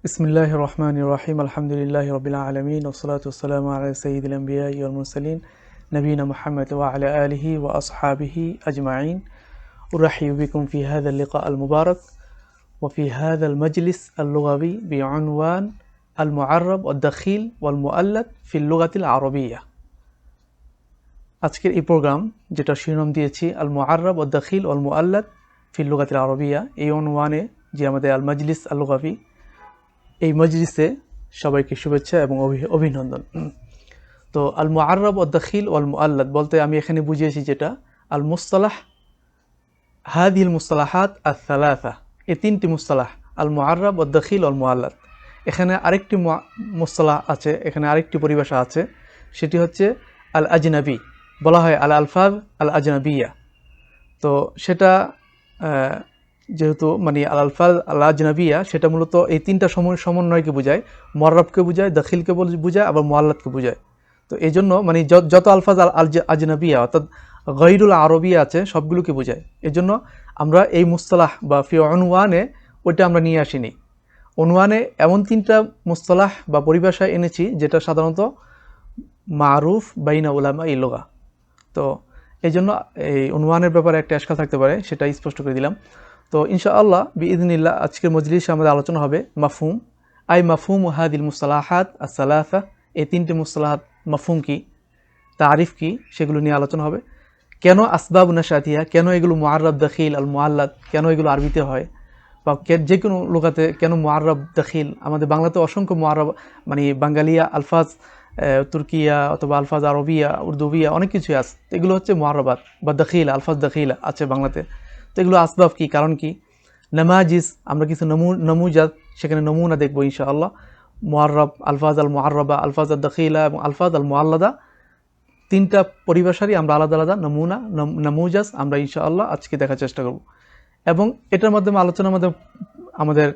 বিসমিল্লাহির রহমানির রহিম আলহামদুলিল্লাহি রাব্বিল আলামিন ওয়াসসালাতু ওয়াসসালামু আলা সাইয়্যিদিল আমবিয়াই ওয়াল মুরসালিন নবিয়িনা মুহাম্মদ ওয়া আলা আলিহি ওয়া আসহাবিহি আজমাইন উরহিবু বিকুম ফি হাযাল লিকা আল মুবারাক ওয়া ফি হাযাল মাজলিস আল লুগাবি বিউনওয়ান আল মুআররাব ওয়াদ দাখিল ওয়াল মুআল্লাদ ফিল লুগাতিল আরাবিয়্যাহ। আজকের এই প্রোগ্রাম যেটা শিরোনাম দিয়েছি আল মুআররাব ওয়াদ দাখিল ওয়াল মুআল্লাদ ফিল লুগাতিল আরাবিয়্যাহ, এই অনওয়ানে যে আমাদের আল মাজলিস আল লুগাবি, এই মজলিসে সবাইকে শুভেচ্ছা এবং অভিনন্দন। তো আল মুআররাব ওয়াদ দাখিল ওয়াল মুআল্লাদ বলতে আমি এখানে বুঝিয়েছি যেটা আল মুসতালাহ হাদিহিল মুসতালাহাত আস-সালাসা, এই তিনটি মুসতালাহ আল মুআররাব ওয়াদ দাখিল ওয়াল মুআল্লাদ। এখানে আরেকটি মুসতালাহ আছে, এখানে আরেকটি পরিভাষা আছে, সেটি হচ্ছে আল আজনাবি, বলা হয় আল আলফাজ আল আজনাবিয়া। তো সেটা যেহেতু মানে আল আলফাজ আল আজনাবিয়া, সেটা মূলত এই তিনটা সমন্বয়কে বোঝায়, মুআররাবকে বোঝায়, দাখিলকে বোঝায়, আবার মুআল্লাদকে বোঝায়। তো এই জন্য মানে যত আলফাজ আল আজনাবিয়া অর্থাৎ গায়রুল আরবিয়া আছে সবগুলোকে বোঝায়। এই জন্য আমরা এই মুস্তালাহ বা ফি উনওয়ানে ওইটা আমরা নিয়ে আসিনি। উনওয়ানে এমন তিনটা মুস্তালাহ বা পরিভাষা এনেছি যেটা সাধারণত মারুফ বাইনা উলামা এই লুগা। তো এই জন্য এই উনওয়ানের ব্যাপারে একটা এশকাল থাকতে পারে, সেটা স্পষ্ট করে দিলাম। তো ইনশাআল্লাহ বিইذনিল্লাহ আজকের মজলিসে আমাদের আলোচনা হবে মাফহুম, মাফহুম হাদিল মুসতালাহাত আস-সালাসা, এই তিনটি মুসতালাহাত মাফহুম কি, তারিফ কি, সেগুলো নিয়ে আলোচনা হবে। কেন আসবাব নাশাতিয়া, কেন এগুলো মুআররাব দাখিল আল মুআল্লাদ, কেন এগুলো আরবিতে হয়, বা যে কোনো লোকাতে কেন মুআররাব দাখিল, আমাদের বাংলাতে অসংখ্য মুআররাব মানে বাঙ্গালিয়া আলফাজ, তুর্কিয়া অথবা আলফাজ আরবিয়া উর্দুবিয়া অনেক কিছু আছে, এগুলো হচ্ছে মুআররাবাত বা দাখিল আলফাজ দাখিল আছে বাংলাতে। তো এগুলো আসবাব কি, কারণ কি, নামাজিজ, আমরা কিছু নমুজাত সেখানে নমুনা দেখবো ইনশাআল্লাহ। মুআররাব, আলফাজ আল মুআররাবা, আলফাজ আল দাখিলা এবং আলফাজ আল মুআল্লাদা, তিনটা পরিভাষারই আমরা আলাদা আলাদা নমুজাজ আমরা ইনশাআল্লাহ আজকে দেখার চেষ্টা করব। এবং এটার মাধ্যমে আলোচনার মাধ্যমে আমাদের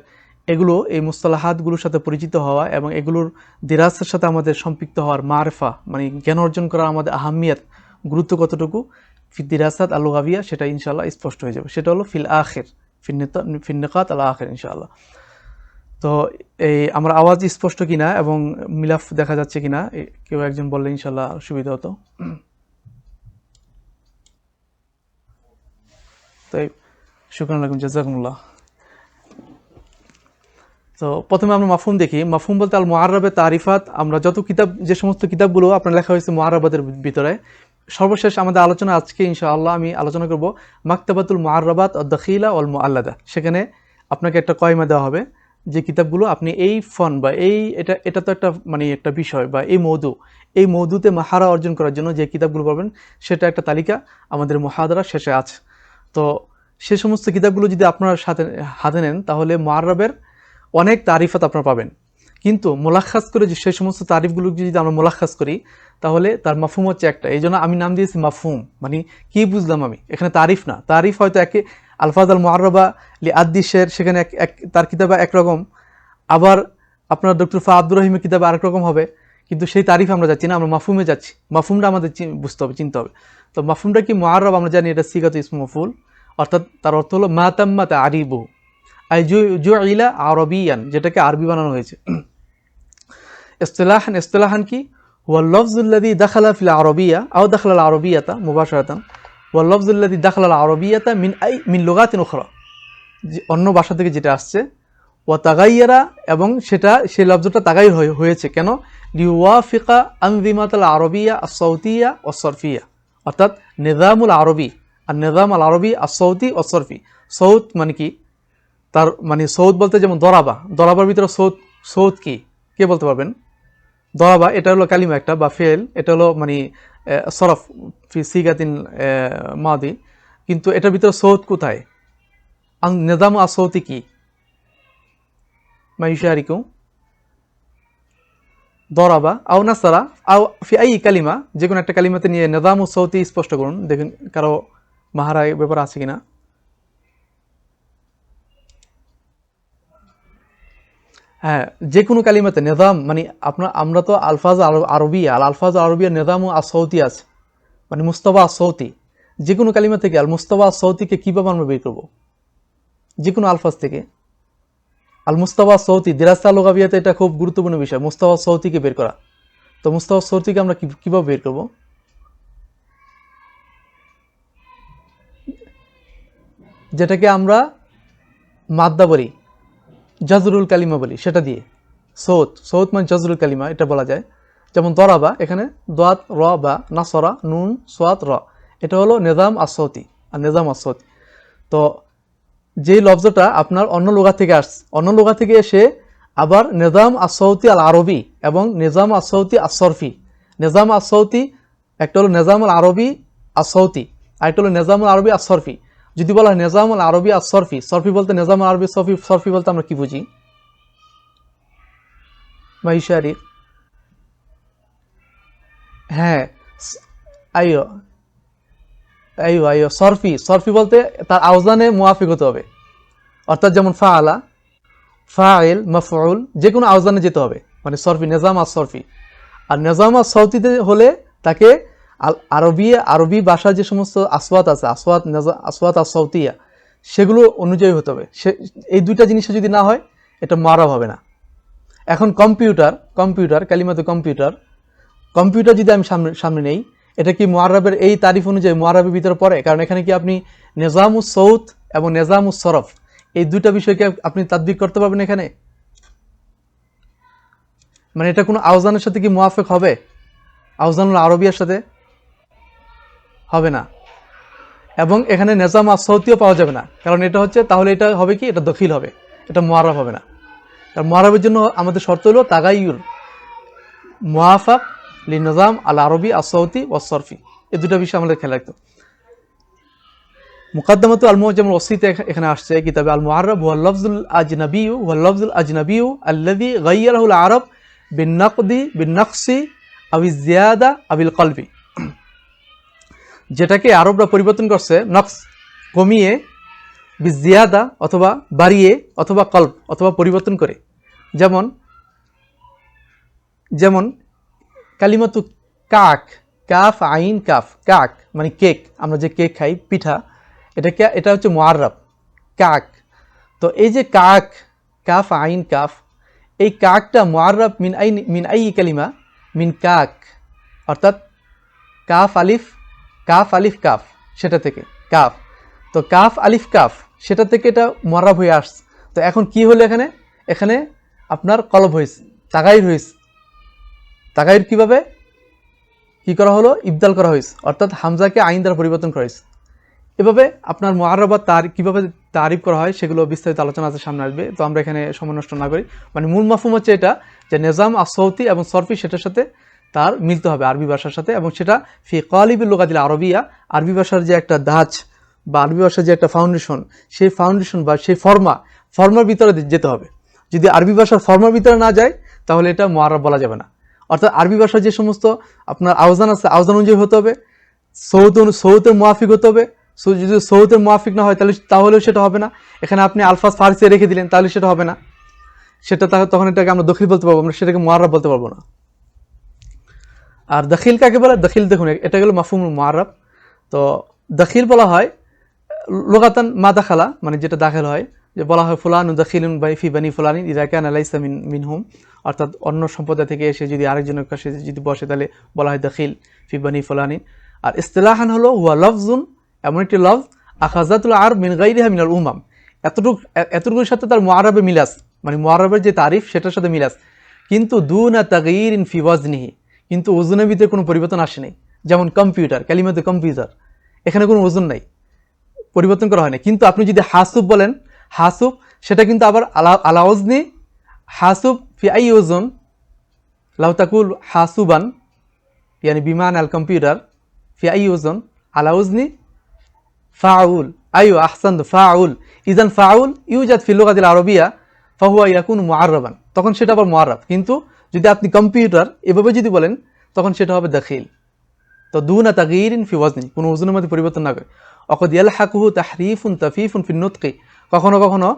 এগুলো এই মুস্তালাহাতগুলোর সাথে পরিচিত হওয়া এবং এগুলোর দিরাসের সাথে আমাদের সম্পৃক্ত হওয়ার মারফা মানে জ্ঞান অর্জন করার আমাদের আহামিয়াত, গুরুত্ব কতটুকু ফি দিরাসাত আল লুগাবিয়া, সেটা ইনশাআল্লাহ স্পষ্ট হয়ে যাবে। সেটা হলো ফিল আখির, ফিন নিকাত আল আখির ইনশাআল্লাহ। তো এই আমার আওয়াজ স্পষ্ট কিনা এবং মিলাফ দেখা যাচ্ছে কিনা কেউ একজন বললে ইনশাআল্লাহ সুবিধা হতো। তাই শুকরান লাকুম, জাযাকুমুল্লাহ। তো প্রথমে আমরা মাফহুম দেখি। মাফহুম বলতে আল মুআররাবের তারিফাত, আমরা যত কিতাব, যে সমস্ত কিতাবগুলো আপনার লেখা হয়েছে মুআররাবাতের ভিতরে, সর্বশেষ আমাদের আলোচনা আজকে ইনশাআল্লাহ আমি আলোচনা করব মাকতাবাতুল মুআররাবাত আদ দাখিলা ওয়াল মুআল্লাদা। সেখানে আপনাকে একটা কয়মা দেওয়া হবে যে কিতাবগুলো আপনি এই ফন বা এটা তো একটা মানে একটা বিষয় বা এই মৌদুতে মাহারা অর্জন করার জন্য যে কিতাবগুলো পাবেন সেটা একটা তালিকা আমাদের মুহাদারার শেষে আছে। তো সে সমস্ত কিতাবগুলো যদি আপনার হাতে নেন তাহলে মুআররাবের অনেক তারিফাত আপনারা পাবেন, কিন্তু মোলাখাস করে যে সেই সমস্ত তারিফগুলো যদি আমরা মোলাখাস করি তাহলে তার মাফহুম হচ্ছে একটা। এই জন্য আমি নাম দিয়েছি মাফহুম, মানে কি বুঝলাম আমি এখানে, তারিফ না। তারিফ হয়তো একে আলফাজ আল মুআররাবা লি আদ্দিশের, সেখানে তার কিতাবে একরকম, আবার আপনার ডক্টর ফা আব্দুর রহিমের কিতাবে আরেক রকম হবে, কিন্তু সেই তারিফ আমরা যাচ্ছি না, আমরা মাফহুমে যাচ্ছি। মাফহুমটা আমাদের বুঝতে হবে, চিনতে হবে। তো মাফহুমটা কি, মুআররাব আমরা জানি এটা সিগাতু ইসমু মাফউল, অর্থাৎ তার অর্থ হলো মা তাম্মা তারিবু আই জুইলা আরবিয়ান, যেটাকে আরবি বানানো হয়েছে। ইসতিলাহান কি, ওয়াল লফজুল্লাযী দাখালা ফিল আরবিয়া আও দাখালা আল আরবিয়াতা মুবাশারাতান, ওয়াল লফজুল্লাযী দাখালা আল আরবিয়াতা মিন লুগাতিন উখরা, অন্য ভাষা থেকে যেটা আসছে, ওয়া তাগায়্যারা, এবং সেটা সেই লফজটা তাগায়্যুর হয়েছে কেন, লিওয়াফিকা আনজিমাতাল আরবিয়া আস-সাউতিয়া ওয়াস-সরফিয়া, অর্থাৎ নিজামুল আরবি আর নিজাম আল আরবি আস-সাউতি ওয়াস-সরফি। সৌত মানে কি, তার মানে সৌদ বলতে যেমন দরাবার ভিতরে সৌদ কি, কে বলতে পারবেন? দরাবা এটা হলো কালিমা একটা বা ফেল, এটা হলো মানে সরফ ফি সিগাতিন মাদি, কিন্তু এটার ভিতরে সৌদ কোথায়? নিজাম আস-সাউতি কি, মাইশারিকু দরাবা আও নাসারা আও ফি আই কালিমা, যে কোনো একটা কালিমাতে নিয়ে নিজাম আস-সাউতি স্পষ্ট করুন, দেখুন কারো মাহারা ব্যাপার আছে কিনা। হ্যাঁ, যে কোনো কালিমাতে নিজাম মানে আমরা তো আলফাজ আরবিয়া, আলফাজ আরবিয়া নিজাম ও আসৌতি আছে, মানে মুস্তাবা আসৌতি, যে কোনো কালিমা থেকে আল মুস্তাবা আসৌতিকে কীভাবে আমরা বের করবো? যে কোনো আলফাজ থেকে আল মুস্তাফা সৌতি দিরাসা লুগাবিয়াতে এটা খুব গুরুত্বপূর্ণ বিষয়, মুস্তাফা সৌতিকে বের করা। তো মুস্তাফা সৌতিকে আমরা কিভাবে বের করব? যেটাকে আমরা মাদ্দা বলি, জাজরুল কালিমা বলি, সেটা দিয়ে সৌত মানে জাজরুল কালিমা এটা বলা যায়। যেমন দরাবা, এখানে দাত র বা নাসরা নুন সোয়াত র, এটা হলো নিজাম আসৌতি আর নিজাম আসৌতি। তো যে লফজটা আপনার অন্য লুগা থেকে আসছে, অন্য লুগা থেকে এসে আবার নিজাম আসৌতি আল আরবি এবং নিজাম আসৌতি আসরফি। নিজাম আসৌতি একটা হলো নিজামুল আরবি আসৌতি, আর একটা হলো নিজামুল আরবি আসরফি। যদি বলা হয় নিজামুল আরবি আসরফি, সরফি বলতে নিজামুল আরবি সরফি, সরফি বলতে আমরা কি বুঝি বা ইশারি? হ্যাঁ, আইও আইও আইও সরফি, সরফি বলতে তার আওজানে মুয়াফিক হতে হবে। অর্থাৎ যেমন ফাআলা, ফাইল, মাফউল, যে কোনো আওজানে যেতে হবে, মানে সরফি, নিজাম আর সরফি। আর নিজাম আর সৌতিতে হলে তাকে আরবি ভাষার যে সমস্ত আসওয়াত আছে, আসওয়াত আর সৌতিয়া, সেগুলো অনুযায়ী হতে হবে। এই দুইটা জিনিসে যদি না হয় এটা মুআরাব হবে না। এখন কম্পিউটার কালিমাতে কম্পিউটার যদি আমি সামনে নেই, এটা কি মুআরাবের এই তারিফ অনুযায়ী মুআরাবের ভিতরে পড়ে? কারণ এখানে কি আপনি নিজামুস সৌত এবং নিজামুস সরফ এই দুইটা বিষয়কে আপনি তাদবিক করতে পারবেন এখানে? মানে এটা কোনো আওজানের সাথে কি মুয়াফিক হবে? আওজানুল আরবিয়ার সাথে হবে না। এবং এখানে নিজাম আসৌতিও পাওয়া যাবে না, কারণ এটা হচ্ছে, তাহলে এটা হবে কি, এটা দখিল হবে, এটা মুআরাব হবে না। কারণ মুআরাবের জন্য আমাদের শর্ত হলো তাগাইয়ুর মুআফাক লিনিজাম আল আরবি আসৌতি ওয়াস সরফি, এই দুটো বিষয় আমাদের খেয়াল রাখতে। মুকাদ্দামাতু আল মুআজামুল ওয়াসিত এখানে আসছে কিতাবে, আল মুআররাব ওয়াল লফজুল আজনাবিয়্যু আল্লাযী গায়্যারাহু আল আরব বিন-নাকসি আও ইয-জিয়াদা আবিল কলবি। যেটাকে আরবরা পরিবর্তন করছে নকস কমিয়ে, বিজিয়াদা অথবা বাড়িয়ে, অথবা কল্ব অথবা পরিবর্তন করে। যেমন কালিমাতু কাক, কাফ আইন কাফ, কাক মানে কেক, আমরা যে কেক খাই, পিঠা, এটা হচ্ছে মুআররাব কাক। তো এই যে কাক, কাফ আইন কাফ, এই কাকটা মুআররাব মিন আই কালিমা, মিন কাক, অর্থাৎ কাফ আলিফ কাফ, সেটা থেকে কাফ। তো কাফ আলিফ কাফ, সেটা থেকে এটা মুআররাব হয়ে আসছে। তো এখন কি হলো এখানে আপনার কলব হয়েছে, তাগাইর হয়েছে। তাগাইর কিভাবে কি করা হলো? ইবদাল করা হয়েছে, অর্থাৎ হামজাকে আইন দ্বারা পরিবর্তন করা হয়েছে। এভাবে আপনার মুআররাবাত কিভাবে তারিফ করা হয় সেগুলো বিস্তারিত আলোচনা আছে, সামনে আসবে। তো আমরা এখানে সময় নষ্ট না করি, মানে মূল মাফহুম হচ্ছে এটা যে নিজাম আসৌতি এবং সরফি সেটার সাথে তার মিলতে হবে আরবি ভাষার সাথে, এবং সেটা ফি কালিবিল লুগাতিল আরবিয়া, আরবি ভাষার যে একটা ধাঁচ বা আরবি ভাষার যে একটা ফাউন্ডেশন, সেই ফাউন্ডেশন বা সেই ফর্মার ভিতরে যেতে হবে। যদি আরবি ভাষার ফর্মার ভিতরে না যায় তাহলে এটা মুআররাব বলা যাবে না। অর্থাৎ আরবি ভাষার যে সমস্ত আপনার আওজান আছে, আওজান অনুযায়ী হতে হবে, সৌতের মুআফিক হতে হবে। যদি সৌতের মুআফিক না হয় তাহলেও সেটা হবে না। এখানে আপনি আলফাজ ফারসি রেখে দিলেন, তাহলে সেটা হবে না, সেটা তখন এটাকে আমরা দখিল বলতে পারবো, আমরা সেটাকে মুআররাব বলতে পারবো না। আর দখিল কাকে বলে? দখিল দেখুন, এটা গেল মাফহুমুল মুআররাব। তো দখিল বলা হয় লুগাতান মা দাখালা, মানে যেটা দাখিল হয়, যে বলা হয় ফুলানু দখিলুন ফি বানি ফুলানিন ইযা কানা লাইসা মিনহুম, অর্থাৎ অন্য সম্প্রদায় থেকে এসে যদি আরেকজনের কাছে যদি বসে তাহলে বলা হয় দখিল ফি বানি ফুলানিন। আর ইসতিলাহান হলো হুয়া লফজুন, এমন একটি লফজ আখাযাতুল আরব মিন গায়রিহা মিনাল উমাম, এতটুকুর সাথে তার মুআররাবে মিলাস, মানে মুআররাবের যে তারিফ সেটার সাথে মিলাস, কিন্তু দুনা তাগয়িরিন ফি ওয়াজনিহি, কিন্তু ওজনের ভিতরে কোনো পরিবর্তন আসেনি। যেমন কম্পিউটার, কালিমাতে কম্পিউটার, এখানে কোনো ওজন নাই, পরিবর্তন করা হয় না। কিন্তু আপনি যদি হাসুব বলেন, হাসুব, সেটা কিন্তু আবার আলা ওজনি হাসুব ফি আই ওজন, লাউ তাকুল হাসুবান ইয়ানি বিমান আল কম্পিউটার ফি আই ওজন আলা ওজনি ফাউল, আইয়ো আহসান, ফাউল, ইজান ফাউল ইউজাদ ফি লুগাতিল আরবিয়া ফাহুয়া ইয়াকুনু মুআররাবান, তখন সেটা আবার মুআররাব। কিন্তু যদি আপনি কম্পিউটার এভাবে যদি বলেন তখন সেটা হবে দাখিল। তো দুনা তাগয়িরিন ফি ওয়াজনি, কোনো ওজনের মধ্যে পরিবর্তন না করে। অকদ ইয়ালহাকুহু তাহরিফুন তাফিফুন ফি নুতকি, কখনো কখনো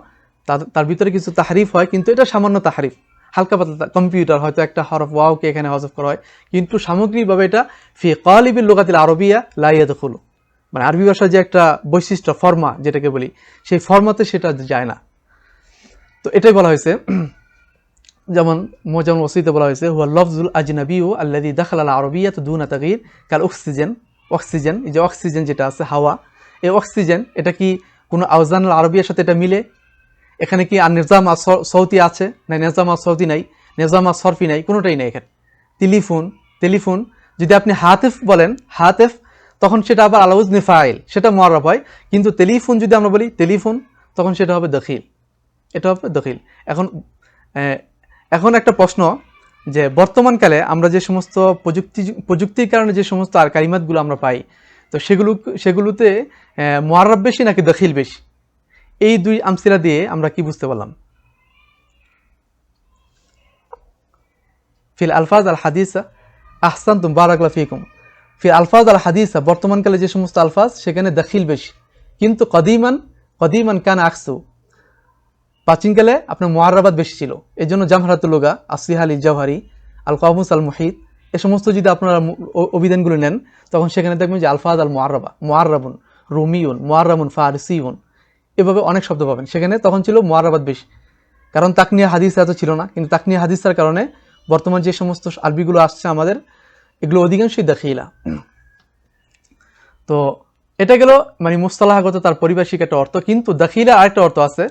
তার ভিতরে কিছু তাহরিফ হয়, কিন্তু এটা সামান্য তাহরিফ, হালকা পাতলা। কম্পিউটার হয়তো একটা হরফ ওয়াওকে এখানে হযফ করা হয়, কিন্তু সামগ্রিকভাবে এটা ফি কালিবিল লুগাতিল আরবিয়া লা ইয়াদখুলু, মানে আরবি ভাষার যে একটা বৈশিষ্ট্য, ফর্মা যেটাকে বলি, সেই ফর্মাতে সেটা যায় না। তো এটাই বলা হয়েছে, যেমন মোজামুল ওসিতে বলা হয়েছে হুয়া লফজুল আজনাবিউ আল্লাযী দাখালা আল আরবিয়্যাত দুনা তাগয়ির কাল অক্সিজেন। অক্সিজেন, এই যে অক্সিজেন যেটা আছে হাওয়া, এই অক্সিজেন এটা কি কোনো আওজান আল আরবিয়ার সাথে এটা মিলে? এখানে কি আর নিজাম আর সৌতি আছে? না, নিজাম আর সৌতি নাই, নিজাম আর সরফি নাই, কোনোটাই নাই এখানে। টেলিফোন, টেলিফোন যদি আপনি হাতেফ বলেন, হাতেফ, তখন সেটা আবার আলা ওয়াজনি ফাইল, সেটা মুআররাব হয়। কিন্তু টেলিফোন যদি আমরা বলি টেলিফোন, তখন সেটা হবে দখিল, এটা হবে দখিল। এখন এখন একটা প্রশ্ন, যে বর্তমানকালে আমরা যে সমস্ত প্রযুক্তির কারণে যে সমস্ত আর কালিমাতগুলো আমরা পাই, তো সেগুলোতে মুআররাব বেশি নাকি দখিল বেশি? এই দুই আমসিলা দিয়ে আমরা কি বুঝতে পারলাম? ফিল আলফাজ আল হাদিসা আহসানতুম বারাকাল্লাহু ফিকুম। ফিল আলফাজ আল হাদিসা, বর্তমানকালে যে সমস্ত আলফাজ সেখানে দখিল বেশি, কিন্তু কদিমান কান আকসু, প্রাচীনকালে আপনার মুআররাবাত বেশি ছিল। এই জন্য জামহারাতুল লুগা, আসিহাল জাওহারি, আল কামুস আল মুহিত, এ সমস্ত যদি আপনারা অভিধানগুলো নেন, তখন সেখানে দেখবেন যে আলফাজ আল মুআররাবা, মুআররাবুন, রুমিউন, মুআররাবুন, ফারসিউন, এভাবে অনেক শব্দ পাবেন। সেখানে তখন ছিল মুআররাবাত বেশি, কারণ তাকনিয়া হাদিস এত ছিল না। কিন্তু তাকনিয়া হাদিসের কারণে বর্তমান যে সমস্ত আরবিগুলো আসছে আমাদের, এগুলো অধিকাংশই দাখিলা। তো এটা গেল মানে মুস্তালাহগত তার পারিভাষিক একটা অর্থ। কিন্তু দাখিলা আরেকটা অর্থ আছে,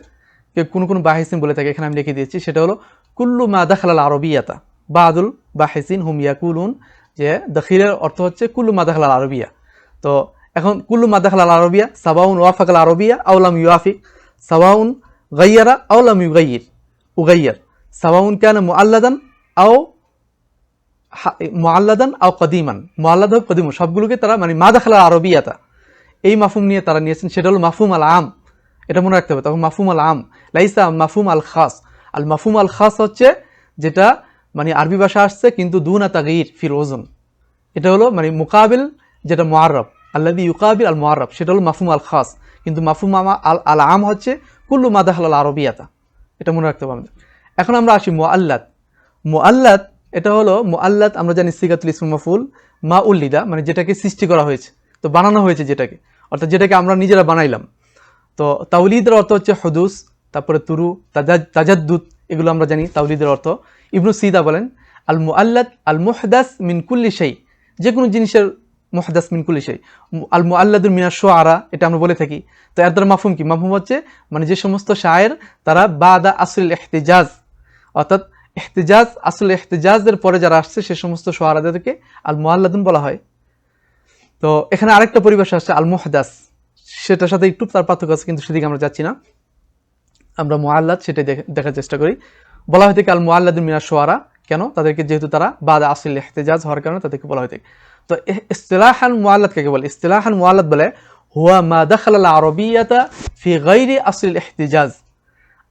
কোন বাহিসিন বলে থাকে, এখানে আমি লিখে দিয়েছি, সেটা হলো কুল্লু মা দাখালাল আরবিয়াতা। বাদুল বাহিসিন হুম ইয়াকুলুন, যে দাখিলের অর্থ হচ্ছে কুল্লু মা দাখালাল আরবিয়া। তো এখন কুল্লু মা দাখালাল আরবিয়া সাবাউন ওয়াফাকাল আরবিয়া আও লাম ইউয়াফিক, সাবাউন গাইয়ারা আও লাম উগাইয়ার, সাবাউন কানা মুআল্লাদান আও কদিমান, মুআল্লাদ হোক কদিমান, সবগুলোকে তারা মানে মা দাখালাল আরবিয়াতা এই মাফহুম নিয়ে তারা নিয়েছেন। সেটা হলো মাফহুম আল আম, এটা মনে রাখতে হবে। তখন মাফহুম আল আম লাইসা মাফহুম আল খাস। আল মাফহুম আল খাস হচ্ছে যেটা মানে আরবি ভাষা আসছে কিন্তু দুনা তাগয়ির ফিল ওজন, এটা হলো মানে মুকাবিল যেটা মুআররাব, আল্লাযী ইউকাবিল আল মুআররাব, সেটা হলো মাফহুম আল খাস। কিন্তু মাফহুম আল আম হচ্ছে কুল্লু মা দাখালাল আরবিয়াতা, এটা মনে রাখতে হবে আমাদের। এখন আমরা আসি মুআল্লাদ। মুআল্লাদ এটা হলো মুআল্লাদ, আমরা জানি সিগাতুল ইসম মাফউল মা উল্লিদা, মানে যেটাকে সৃষ্টি করা হয়েছে, তো বানানো হয়েছে যেটাকে, অর্থাৎ যেটাকে আমরা নিজেরা বানাইলাম। তো তাওলিদের অর্থ হচ্ছে হুদুস, তারপরে তুরু, তাজাদ্দুদ, এগুলো আমরা জানি তাওলিদের অর্থ। ইবনু সিদা বলেন আল মুআল্লাদ আল মুহদাস মিন কুল্লি শাই, যে কোনো জিনিসের মুহদাস মিন কুল্লি শাই। আল মুআল্লাদুন মিনাশ শুআরা, এটা আমরা বলে থাকি। তো এর দ্বারা মাফহুম কি? মাফহুম হচ্ছে মানে যে সমস্ত শায়ের তারা বাদা আসল ইহতিজাজ, অর্থাৎ ইহতিজাজ, আসল ইহতিজাজের পরে যারা আসছে সে সমস্ত শুআরাদেরকে আল মুআল্লাদুন বলা হয়। তো এখানে আরেকটা পরিভাষা আসছে আল মুহদাস, সেটার সাথে একটু তার পার্থক্য আছে, কিন্তু সেদিকে আমরা যাচ্ছি না। আমরা মুআল্লাদ সেটাই দেখার চেষ্টা করি। বলা হয়ে থাকে আল মুআল্লাদুন মিনাশ শুআরা, কেন? তাদেরকে যেহেতু তারা বাদা আসল ইহতিজাজ হওয়ার কারণে তাদেরকে বলা হয়ে থাকে। তো ইসতিলাহান মুআল্লাদ কাকে বলে? ইসতিলাহান মুআল্লাদ বলে হুয়া মা দাখালাল আরবিয়াতা ফি গায়রি আসল ইহতিজাজ।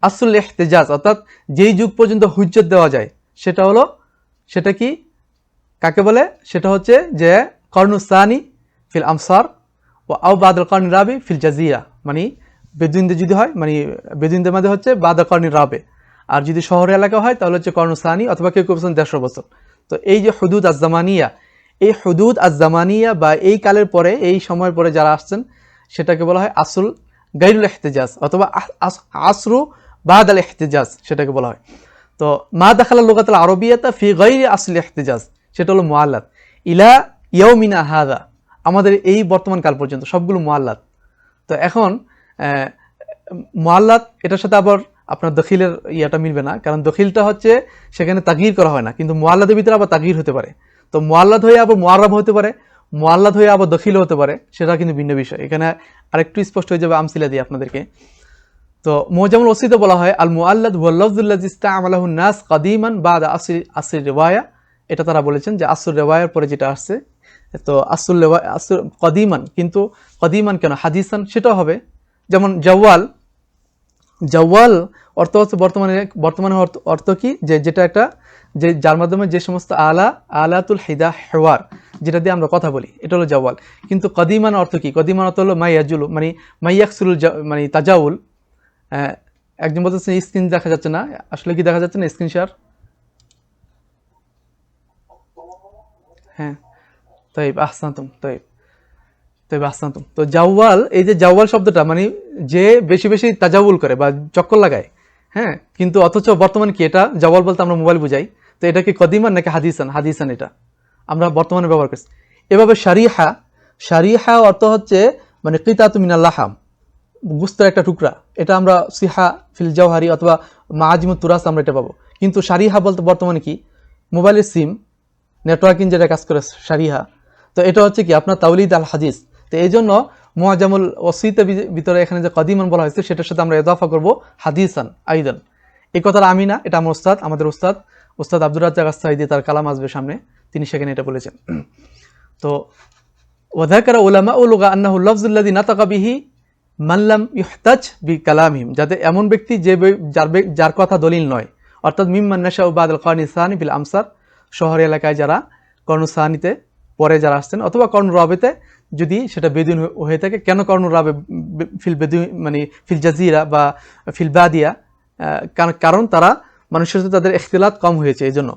আসল ইহতিজাজ অর্থাৎ যেই যুগ পর্যন্ত হুজ্জত দেওয়া যায়, সেটা হলো, সেটা কি কাকে বলে? সেটা হচ্ছে যে কর্নুসানি ফিল আমসার ও আও বাদল কর্নি রাবি ফিল জাজিরা, মানে বেদুইনদের যদি হয়, মানে বেদুইনদের মধ্যে হচ্ছে বাদল কর্নি রাবে, আর যদি শহরের এলাকা হয় তাহলে হচ্ছে কর্নুসানি, অথবা কেউ কেউ বলছেন 150 বছর। তো এই যে হুদুদ আজ-জামানিয়া, এই হুদুদ আজ-জামানিয়া বা এই কালের পরে, এই সময়ের পরে যারা আসছেন, সেটাকে বলা হয় আসল গায়রুল ইহতিজাজ, অথবা আসরু বাদাল ইহতিজাজ, সেটাকে বলা হয়। তো মা দাখালাল লুগাতুল আরবিয়াতা ফি গায়রি আসল ইহতিজাজ, সেটা হলো মুআল্লাদ। ইলা ইয়াউমিনা হাযা, আমাদের এই বর্তমান কাল পর্যন্ত সবগুলো মুআল্লাদ। তো এখন মুআল্লাদ এটার সাথে আবার আপনার দখিলের ইয়াটা মিলবে না, কারণ দখিলটা হচ্ছে সেখানে তাগয়ির করা হয় না, কিন্তু মুআল্লাদের ভিতরে আবার তাগয়ির হতে পারে। তো মুআল্লাদ হয়ে আবার মুআররাব হতে পারে, মুআল্লাদ হয়ে আবার দখিল হতে পারে, সেটা কিন্তু ভিন্ন বিষয়। এখানে আরেকটু স্পষ্ট হয়ে যাবে আমসিলা দিয়ে আপনাদেরকে। তো মুজামুল ওসিতে বলা হয় আল মুআল্লাদ হুয়া লাফযুল্লাযী ইসতা'মালাহু নাস কাদিমান বাদা আসর রিওয়ায়া, এটা তারা বলেছেন যে আসর রিওয়ায়ার পরে যেটা আসছে, তো আসর কদিমান, কিন্তু কদিমান কেন হাদিসান সেটাও হবে। যেমন জাওয়াল, জাওয়াল অর্থ হচ্ছে বর্তমানে অর্থ কি? যে যেটা একটা, যে যার মাধ্যমে যে সমস্ত আলাতুল হিদা হেওয়ার, যেটা দিয়ে আমরা কথা বলি, এটা হলো জাওয়াল। কিন্তু কদিমান অর্থ কি? কদিমান অর্থ হলো মাইয়াজুল, মানে মাইয়াকসুল, মানে তাজাউল। একজন বলতেছে স্ক্রিন দেখা যাচ্ছে না, আসলে কি দেখা যাচ্ছে না স্ক্রিন শেয়ার? হ্যাঁ, তাইব আহসানতুম, তাইব আহসানতুম। তো জাওয়াল, এই যে জাওয়াল শব্দটা মানে যে বেশি বেশি তাজাউল করে বা চক্কর লাগায়, হ্যাঁ, কিন্তু অথচ বর্তমানে কি এটা জবল বলতে আমরা মোবাইল বুঝাই, তো এটা কি কদিমান নাকি হাদিসান? হাদিসান এটা আমরা বর্তমানে ব্যবহার করছি। এভাবে শারিহা, শারিহা অর্থ হচ্ছে মানে কিতাতু মিনাল লাহাম, গুস্তের একটা টুকরা। এটা আমরা সিহা ফিল জাওহারি অথবা মাআজিমুত তুরাস আমরা এটা পাবো। কিন্তু শারিহা বলতে বর্তমানে কি মোবাইলের সিম, নেটওয়ার্কিং যেটা কাজ করে শারিহা, তো এটা হচ্ছে কি আপনার তাওলিদ আল হাদিস। তো এই জন্য মুআজামুল ওয়াসিতের ভিতরে এখানে যে কদিমান বলা হয়েছে সেটার সাথে আমরা ইজাফা করব হাদিসান আইদান। এই কথাটা আমি না, এটা আমার উস্তাদ, আমাদের উস্তাদ আব্দুর রাজ্জাক আস-সাঈদী, তার কালাম আসবে সামনে, তিনি সেখানে এটা বলেছেন। তো ওয়াযাকারা উলামাউ লুগা আন্নাহু লাফযুল লাযী নাতাকা বিহি মান লাম ইহতাজ বিকালামিহিম, যাতে এমন ব্যক্তি যে যার কথা দলিল নয়, অর্থাৎ মিম্মান নাশাউ বাদাল কারনি সানি ফিল আমসার, শহর এলাকায় যারা কর্ণ সানিতে পরে যারা আসছেন, অথবা কর্ণ রাবেতে যদি সেটা বেদুইন হয়ে থাকে। কেন কর্ণ রাবে ফিল বেদুইন মানে ফিল জাজিরা বা ফিল বাদিয়া, কারণ তারা মানুষের সাথে তাদের ইখতিলাত কম হয়েছে এই জন্য।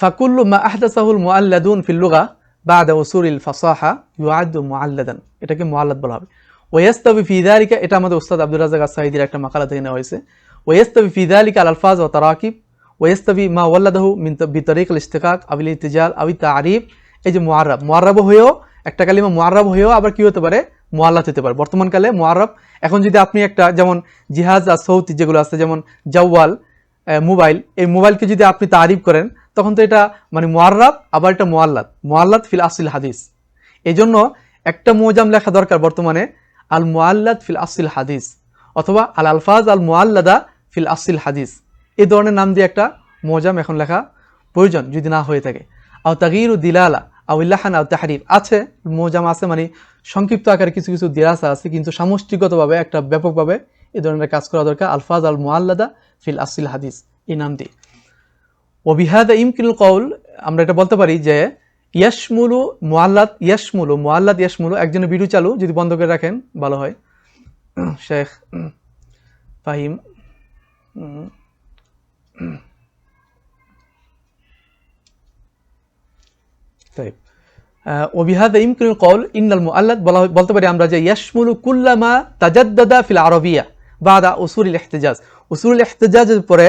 ফাকুল্লু মা আহদাসাহুল মুআল্লাদুন ফিল লুগা বাদা উসুলিল ফাসাহা ইউআদ্দু মুআল্লাদান, এটাকে মুআল্লাদ বলা হবে। ওয়াইস্তাবি ফি যালিকা, এটা আমাদের উস্তাদ আব্দুর রাজ্জাক আস-সাঈদীর একটা মাকালা থেকে নেওয়া হয়েছে। ওয়াইস্তাবি ফি যালিকা আল আলফাজ ওয়া তারাকিব ওয়াইস্তাবি মা ওয়াল্লাদাহু মিন বিতরিক আল ইসতিকাক আবিল ইতিজাল আবি তারিফ। এই যে মুআররাব, মুআররাব হয়েও একটা কালিমা মুআররাব হয়েও আবার কি হতে পারে, মুআল্লাদ হতে পারে। বর্তমানকালে মুআররাব, এখন যদি আপনি একটা যেমন জিহাজ আর সৌতি যেগুলো আছে, যেমন জাওয়াল মোবাইল, এই মোবাইলকে যদি আপনি তারিফ করেন তখন তো এটা মানে মুআররাব, আবার এটা মুআল্লাদ ফিল আসিল হাদিস। এই জন্য একটা মুআজাম লেখা দরকার বর্তমানে, আল মুআল্লাদ ফিল আসিল হাদিস অথবা আল আলফাজ আল মুআল্লাদা ফিল আসিল হাদিস, এই ধরনের নাম দিয়ে একটা মুআজাম এখন লেখা প্রয়োজন যদি না হয়ে থাকে। আও তাগয়িরু দিলালা আও ইল্লাহান আও তাহরিফ, আছে মুআজাম আছে, মানে সংক্ষিপ্ত আকারে কিছু কিছু দিরাসা আছে, কিন্তু সামষ্টিকগতভাবে একটা ব্যাপকভাবে এই ধরনের কাজ করা দরকার। আলফাজ আল মুআল্লাদা ফিল আসিল হাদিস এই নাম দিয়ে। ওবিহাদা ইমকিনুল কওল, আমরা এটা বলতে পারি যে ইয়াশমুলু মুআল্লাদ, ইয়াশমুলু একজনের ভিডিও চালু যদি বন্ধ করে রাখেন ভালো হয়। শেখ ফাহিম তাই ওবিহাদা ইমকিনুল কওল ইন্নাল মুআল্লাদ, বলতে পারি আমরা যে ইয়াশমুলু কুল্লামা তাজাদ্দাদা ফিল আরবিয়া বাদা উসুলিল ইহতিজাজ, উসুলুল ইহতিজাজের পরে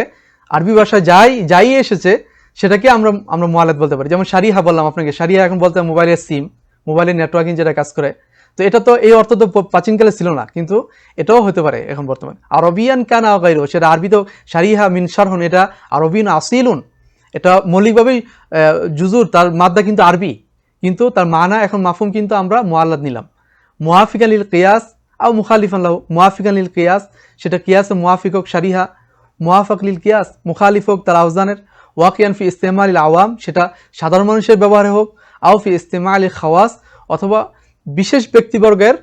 আরবি ভাষায় যাই এসেছে সেটাকে আমরা মুআল্লাদ বলতে পারি। যেমন শারিহা বললাম আপনাকে, শারিহা এখন বলতে মোবাইলের সিম, মোবাইলের নেটওয়ার্কিং যেটা কাজ করে, তো এটা তো এই অর্থ তো প্রাচীনকালে ছিল না, কিন্তু এটাও হতে পারে এখন বর্তমানে। আরবিয়ান কানা গায়রু, সেটা আরবি তো শারিহা মিন শারহুন, এটা আরবিন আসিলুন, এটা মৌলিকভাবেই জুজুর, তার মাদ্দা কিন্তু আরবি, কিন্তু তার মানা এখন মাফহুম কিন্তু আমরা মুআল্লাদ নিলাম। মুআফিকান লিল কিয়াস আও মুখালিফান লাহু, মুআফিকান লিল কিয়াস সেটা কিয়াসে মুআফিক হোক শারিহা, মুআফাক লিল কিয়াস মুখালিফ হোক তার আওজানের, ওয়াকিয়ান ফি ইস্তেমাল আওয়াম সেটা সাধারণ মানুষের ব্যবহারে হোক, আও ফি ইস্তেমাল খাওয়াস অথবা বিশেষ ব্যক্তিবর্গের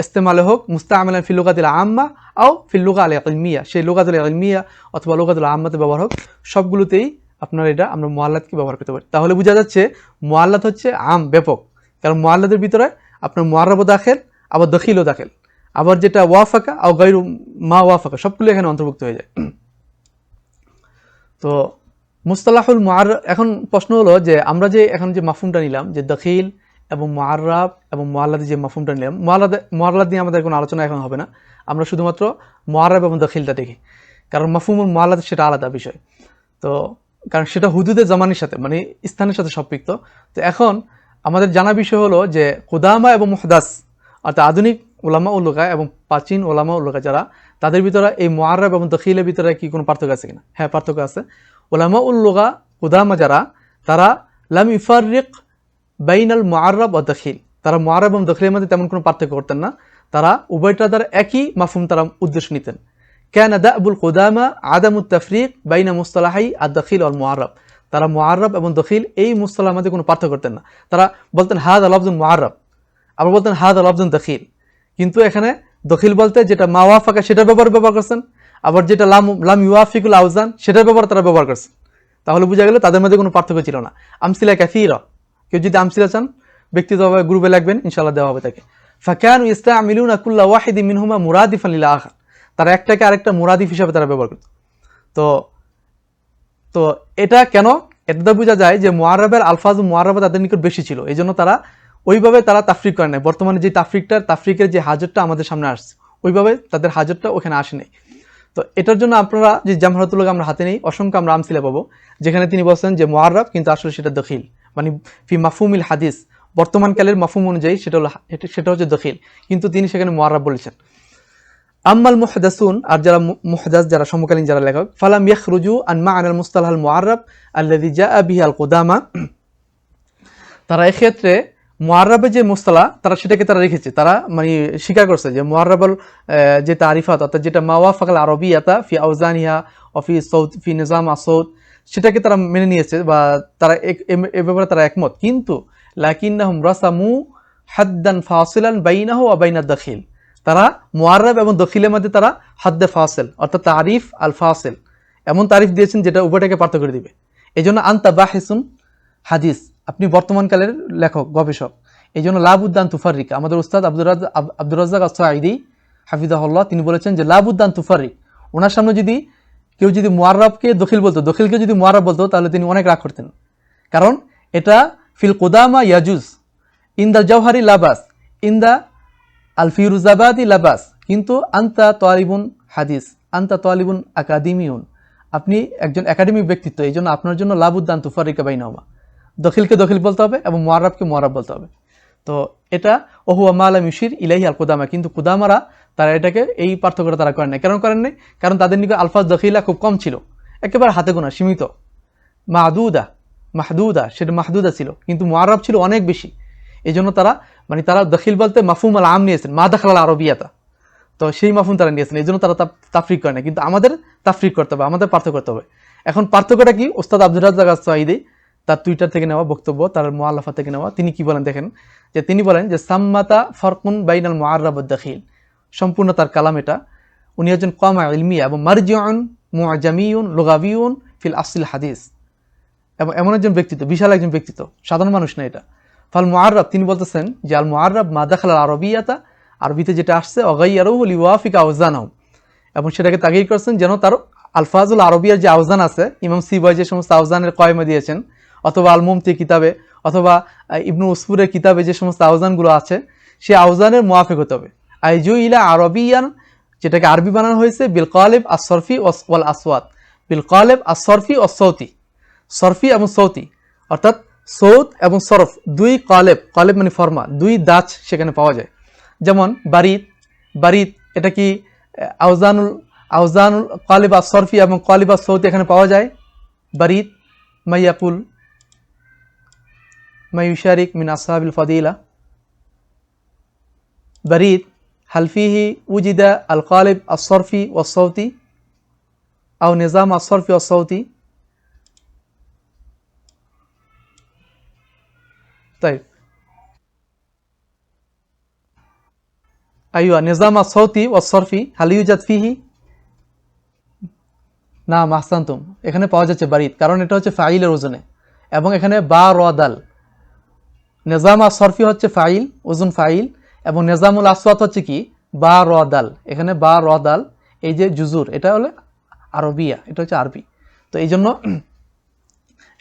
ইস্তেমালে হোক, মুস্তাআমালান ফি লুগাতিল আম্মা আও ফি লুগা আল ইলমিয়া, সেই লুগাতুল ইলমিয়া অথবা লুগাতুল আম্মাতে ব্যবহার হোক, সবগুলোতেই আপনার এটা আমরা মুআল্লাদকে ব্যবহার করতে পারি। তাহলে বোঝা যাচ্ছে মুআল্লাদ হচ্ছে আম, ব্যাপক, কারণ মুআল্লাদের ভিতরে আপনার মুআররাবও দাখিল, আবার দখিলও দাখিল, আবার যেটা ওয়াফাকা আও গায়রু মা ওয়াফাকা সবগুলো এখানে অন্তর্ভুক্ত হয়ে যায়। তো মুস্তালাহুল মুআররাব, এখন প্রশ্ন হলো যে আমরা যে এখন যে মাফহুমটা নিলাম যে দখিল এবং মুআররাব এবং মুআল্লাদ, যে মাফহুমটা নিলাম, মুআল্লাদ নিয়ে আমাদের কোনো আলোচনা এখন হবে না, আমরা শুধুমাত্র মুআররাব এবং দখিলটা দেখি, কারণ মাফহুমুল মুআল্লাদ সেটা আলাদা বিষয়। তো কারণ সেটা হুদুদে জামানির সাথে মানে স্থানের সাথে সম্পৃক্ত। তো এখন আমাদের জানা বিষয় হলো যে কুদামা এবং মুহদাস, অর্থাৎ আধুনিক উলামা উল লুগা এবং প্রাচীন উলামা উল লুগা যারা, তাদের ভিতরে এই মুআররাব এবং দখিলের ভিতরে কি কোনো পার্থক্য আছে কিনা? হ্যাঁ, পার্থক্য আছে। উলামা উল লুগা কুদামা যারা, তারা লাম ইফাররিক বাইনাল মুআররাব ওয়া দখিল, তারা মুআররাব এবং দখিলের মধ্যে তেমন কোনো পার্থক্য করতেন না, তারা উভয়টা দ্বারা একই মাফহুম তারা উদ্দেশ্য নিতেন। কানা দাবুল কুদামা আদামুত তাফরিক বাইনা মুস্তালাহাই আদ-দখিল ওয়াল মুআররাব, তারা মুআররাব এবং দখিল এই মুস্তালাহের মধ্যে কোনো পার্থক্য করতেন না। তারা বলতেন হাযা লাফজুন মুআররাব, আবার বলতেন হাযা লাফজুন দখিল, কিন্তু এখানে দখিল বলতে যেটা মা ওয়াফাকা সেটার ব্যবহার করছেন, আবার যেটা লাম ইউয়াফিকুল আওজান সেটার তারা ব্যবহার করছেন। তাহলে বোঝা গেল তাদের মধ্যে কোনো পার্থক্য ছিল না। আমসিলা কাসীরা, কেউ যদি আমসিলা চান ব্যক্তিগতভাবে গ্রুপে লাগবেন, ইনশাআল্লাহ দেওয়া হবে তাকে। ফাকানু ইস্তামিলুনা কুল্লা ওয়াহিদিন মিনহুমা মুরাদিফান লিল আখার, তারা একটাকে আরেকটা মুরাদিফ হিসাবে তারা ব্যবহার করত। তো এটা কেন? এটা বোঝা যায় যে মুআররাবের আলফাজ মুআররাবা তাদের নিকট বেশি ছিল, এই জন্য তারা ওইভাবে তারা তাফরিক করে নাই। বর্তমানে যে তাফরিকের যে হাজতটা আমাদের সামনে আসছে, ওইভাবে তাদের হাজতটা ওখানে আসে নাই। তো এটার জন্য আপনারা যে জামহারাতুল লুগা আমরা হাতে নেই, অসংখ্য আমরা আমসিলা পাবো যেখানে তিনি বলছেন যে মুআররাব কিন্তু আসলে সেটা দখিল, মানে ফি মাফহুমিল হাদিস, বর্তমানকালের মাফহুম অনুযায়ী সেটা হচ্ছে দখিল, কিন্তু তিনি সেখানে মুআররাব বলেছেন। আম্মাল মুহদাসুন, আর যারা মুহদাস, যারা সমকালীন যারা লেখক, ফালাম ইয়াখরুজু আন মা'নাল মুস্তালাহ আল মুআররাব আল্লাযী জাআ বিহি আল কুদামা, তারা এই ক্ষেত্রে মুআররাবের যে মুস্তালা তারা সেটাকে তারা রেখেছে, তারা মানে স্বীকার করছে যে মুআররাবুল যে তারিফাত, অর্থাৎ যেটা মাওয়াফাকাল আরবিয়াতা ফি আওজানিহা ওয়া ফি সাউত ফি নিজাম আসৌত, সেটাকে তারা মেনে নিয়েছে বা তারা এ ব্যাপারে তারা একমত। কিন্তু লাকিন্নাহুম রাসামু হাদ্দান ফাসিলান বাইনাহু ওয়া বাইনাদ দাখিল, তারা মুআররাব এবং দখিলের মধ্যে তারা হাদ্দে ফাসিল অর্থাৎ তারিফ আল ফাসিল এমন তারিফ দিয়েছেন যেটা উভয়টাকে পার্থক্য করে দিবে। এই জন্য আনতা বাহিসুন হাদিস, আপনি বর্তমানকালের লেখক গবেষক, এই জন্য লাবুদ্দান তুফারিক, আমাদের উস্তাদ আব্দুর রাজ্জাক আস-সাঈদী হাফিজাহুল্লাহ তিনি বলেছেন যে লাবুদ্দান তুফারিক, ওনার সামনে যদি কেউ যদি মুআররাবকে দখিল বলতো, দখিলকে যদি মুআররাব বলতো, তাহলে তিনি অনেক রাগ করতেন, কারণ এটা ফিল কুদামা ইয়াজুজ, ইনদা জাওহারি লাবাস, ইনদা আল ফিরুজাবাদি লাবাস, কিন্তু আনতা তালিবুন হাদিস, আনতা তালিবুন আকাদেমিউন, আপনি একজন একাডেমিক ব্যক্তিত্ব, এই জন্য আপনার জন্য লাবুদ্দান তুফারিকা বাইনাহুমা, দখিলকে দখিল বলতে হবে এবং মুআররাবকে মুআররাব বলতে হবে। তো এটা ওহুয়া মা লাম ইউশির ইলাইহি আল কুদামা, কিন্তু কুদামারা তারা এটাকে এই পার্থক্যটা তারা করেন নাই। কেন করেন নাই? কারণ তাদের নিকট আলফাজ দখিলা খুব কম ছিল, একেবারে হাতে গোনা সীমিত, মাহদুদা সেটা মাহদুদা ছিল, কিন্তু মুআররাব ছিল অনেক বেশি। এই জন্য তারা মানে তারা দখিল বলতে মাফহুম আল আম নিয়েছেন, মা দাখাল আল আরবিয়াতা, তো সেই মাফহুম তারা নিয়েছেন, এই জন্য তারা তাফরিক করে না। কিন্তু আমাদের তাফরিক করতে হবে, আমাদের পার্থক্য করতে হবে। এখন পার্থক্যটা কি? ওস্তাদ আব্দুর রাজ্জাক আস-সাঈদী তার টুইটার থেকে নেওয়া বক্তব্য, তার মুআল্লাফা থেকে নেওয়া, তিনি কি বলেন দেখেন, যে তিনি বলেন যে সাম্মাতা ফারকুন বাইনাল মুআররাব ওয়াদ দাখিল, সম্পূর্ণ তার কালাম এটা। উনি একজন কামা ইলমিয়া এবং মারজিউন মুআজামিউন লুগাবিউন ফিল আসল হাদিস, এবং এমন একজন ব্যক্তিত্ব, বিশাল একজন ব্যক্তিত্ব, সাধারণ মানুষ না এটা। ফাল মুআররাব, তিনি বলতেছেন যে আল মুআররাব মা দাখাল আল আরবিয়াতা, আরবিতে যেটা আসছে, অগাইয়ারুহু লিওয়াফিকা আওজানহুম, এবং সেটাকে তাগয়ির করছেন যেন তার আলফাজুল আরবিয়ার যে আওজান আছে, ইমাম সিবয় যে সমস্ত আওজানের কয়মা দিয়েছেন, অথবা আল মুমতি কিতাবে, অথবা ইবনু উসফুরের কিতাবে যে সমস্ত আওজানগুলো আছে, সেই আওজানের মুআফিক হতে হবে। আইজু ইলা আরবিয়ান, যেটাকে আরবি বানানো হয়েছে বিল কালিব আস-সরফি ওয়াল আসওয়াত, বিল কালিব আস-সরফি ওয়াস সৌতি, সরফি এবং সৌতি, অর্থাৎ সৌত এবং সরফ দুই কালেব, কালেব মানে ফরমা, দুই দাঁত সেখানে পাওয়া যায়। যেমন বারিত এটা কি আউজানুল কালিব আস-সরফি এবং কালিব আস-সৌতি এখানে পাওয়া যায়। বারিত মাইয়াকুল মাইয়ুশারিক মিন আসহাবিল ফাদিলা, বারিত হাল ফিহি উজিদা আল কালিব আস-সরফি ওয়াস সৌতি আও নিজাম আস-সরফি ওয়াস সৌতি। তাই আইয়া নিজাম আস-সৌতি ওয়াস সরফি হাল ইউজাদ ফিহি, না মাহসান্তুম, এখানে পাওয়া যাচ্ছে বারিত, কারণ এটা হচ্ছে ফাইলের ওজনে, এবং এখানে বা র দাল, নিজাম আস-সরফি হচ্ছে ফাইল, ওজন ফাইল, এবং নিজামুল আসওয়াত হচ্ছে কি বা র দাল, এখানে বা র দাল, এই যে জুজুর, এটা হলো আরবিয়া, এটা হচ্ছে আরবি। তো এই জন্য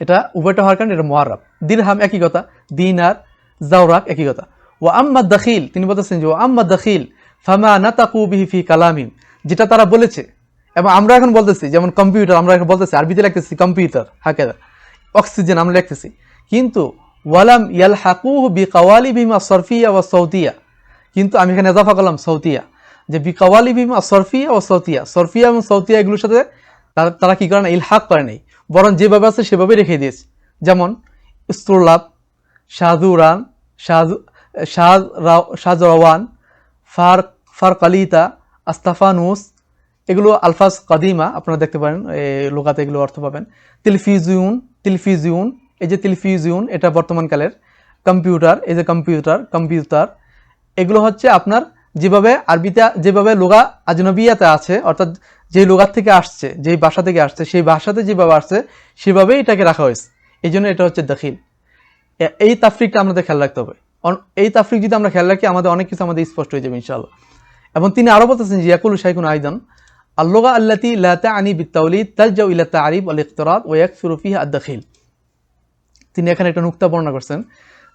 এটা উভয়টা হওয়ার কারণে এটা মুআররাব। দিরহাম একই কথা, দিনার জাওরাক একই কথা। ওয়া আম্মা দাখিল, তিনি বলতেছেন যে ওয়া আম্মা দাখিল ফামা নাতাকু বিহি ফি কালামিম, যেটা তারা বলেছে এবং আমরা এখন বলতেছি, যেমন কম্পিউটার, আমরা এখন বলতেছি আরবিতে লিখতেছি কম্পিউটার, হাকাদা অক্সিজেন আমরা লিখতেছি, কিন্তু ওয়ালাম ইয়ালহাকুহু বিকাওয়ালিবিহিম আস-সরফিয়া ওয়াস সাউতিয়া, কিন্তু আমি এখানে ইজাফা করলাম সৌতিয়া, যে বিকাওয়ালিবিহিম আস-সরফিয়া ওয়াস সাউতিয়া, সরফিয়া এবং সাউতিয়া এগুলোর সাথে তারা কি করে না, ইলহাক করে নাই, বরং যেভাবে আছে সেভাবেই রেখে দিয়েছে। যেমন ইস্তুরলাব, শাহজুরান, শাহজওয়ান, ফারকালিতা, আস্তাফানুস, এগুলো আলফাজ কাদিমা, আপনারা দেখতে পারেন লুগাতে এগুলো অর্থ পাবেন। তিলফিজিউন, এই যে তিলফিজিউন এটা বর্তমানকালের। কম্পিউটার, এই যে কম্পিউটার, এগুলো হচ্ছে আপনার যেভাবে আরবিতে যেভাবে লুগা আজনবিয়াতে আছে, অর্থাৎ যে লুগাত থেকে আসছে, যেই ভাষা থেকে আসছে, সেই ভাষাতে যেভাবে আসছে সেভাবেই এটাকে রাখা হয়েছে, এই জন্য এটা হচ্ছে দাখিল। এই তাফরিকটা আমাদের খেয়াল রাখতে হবে। এই তাফরিক যদি আমরা খেয়াল রাখি, আমাদের অনেক কিছু আমাদের স্পষ্ট হয়ে যাবে ইনশাআল্লাহ। এবং তিনি আরো বলতেছেন যে ইয়াকুলু শাইখুন আইদান আল-লুগা আল্লাতী লা তা'নি বিত-তাওলীদ তালজাউ ইলা তা'রিব ওয়াল ইকতিরাদ ওয়া ইয়াকসুরু ফিহা আদ-দাখিল। তিনি এখানে একটা নুকতা বর্ণনা করছেন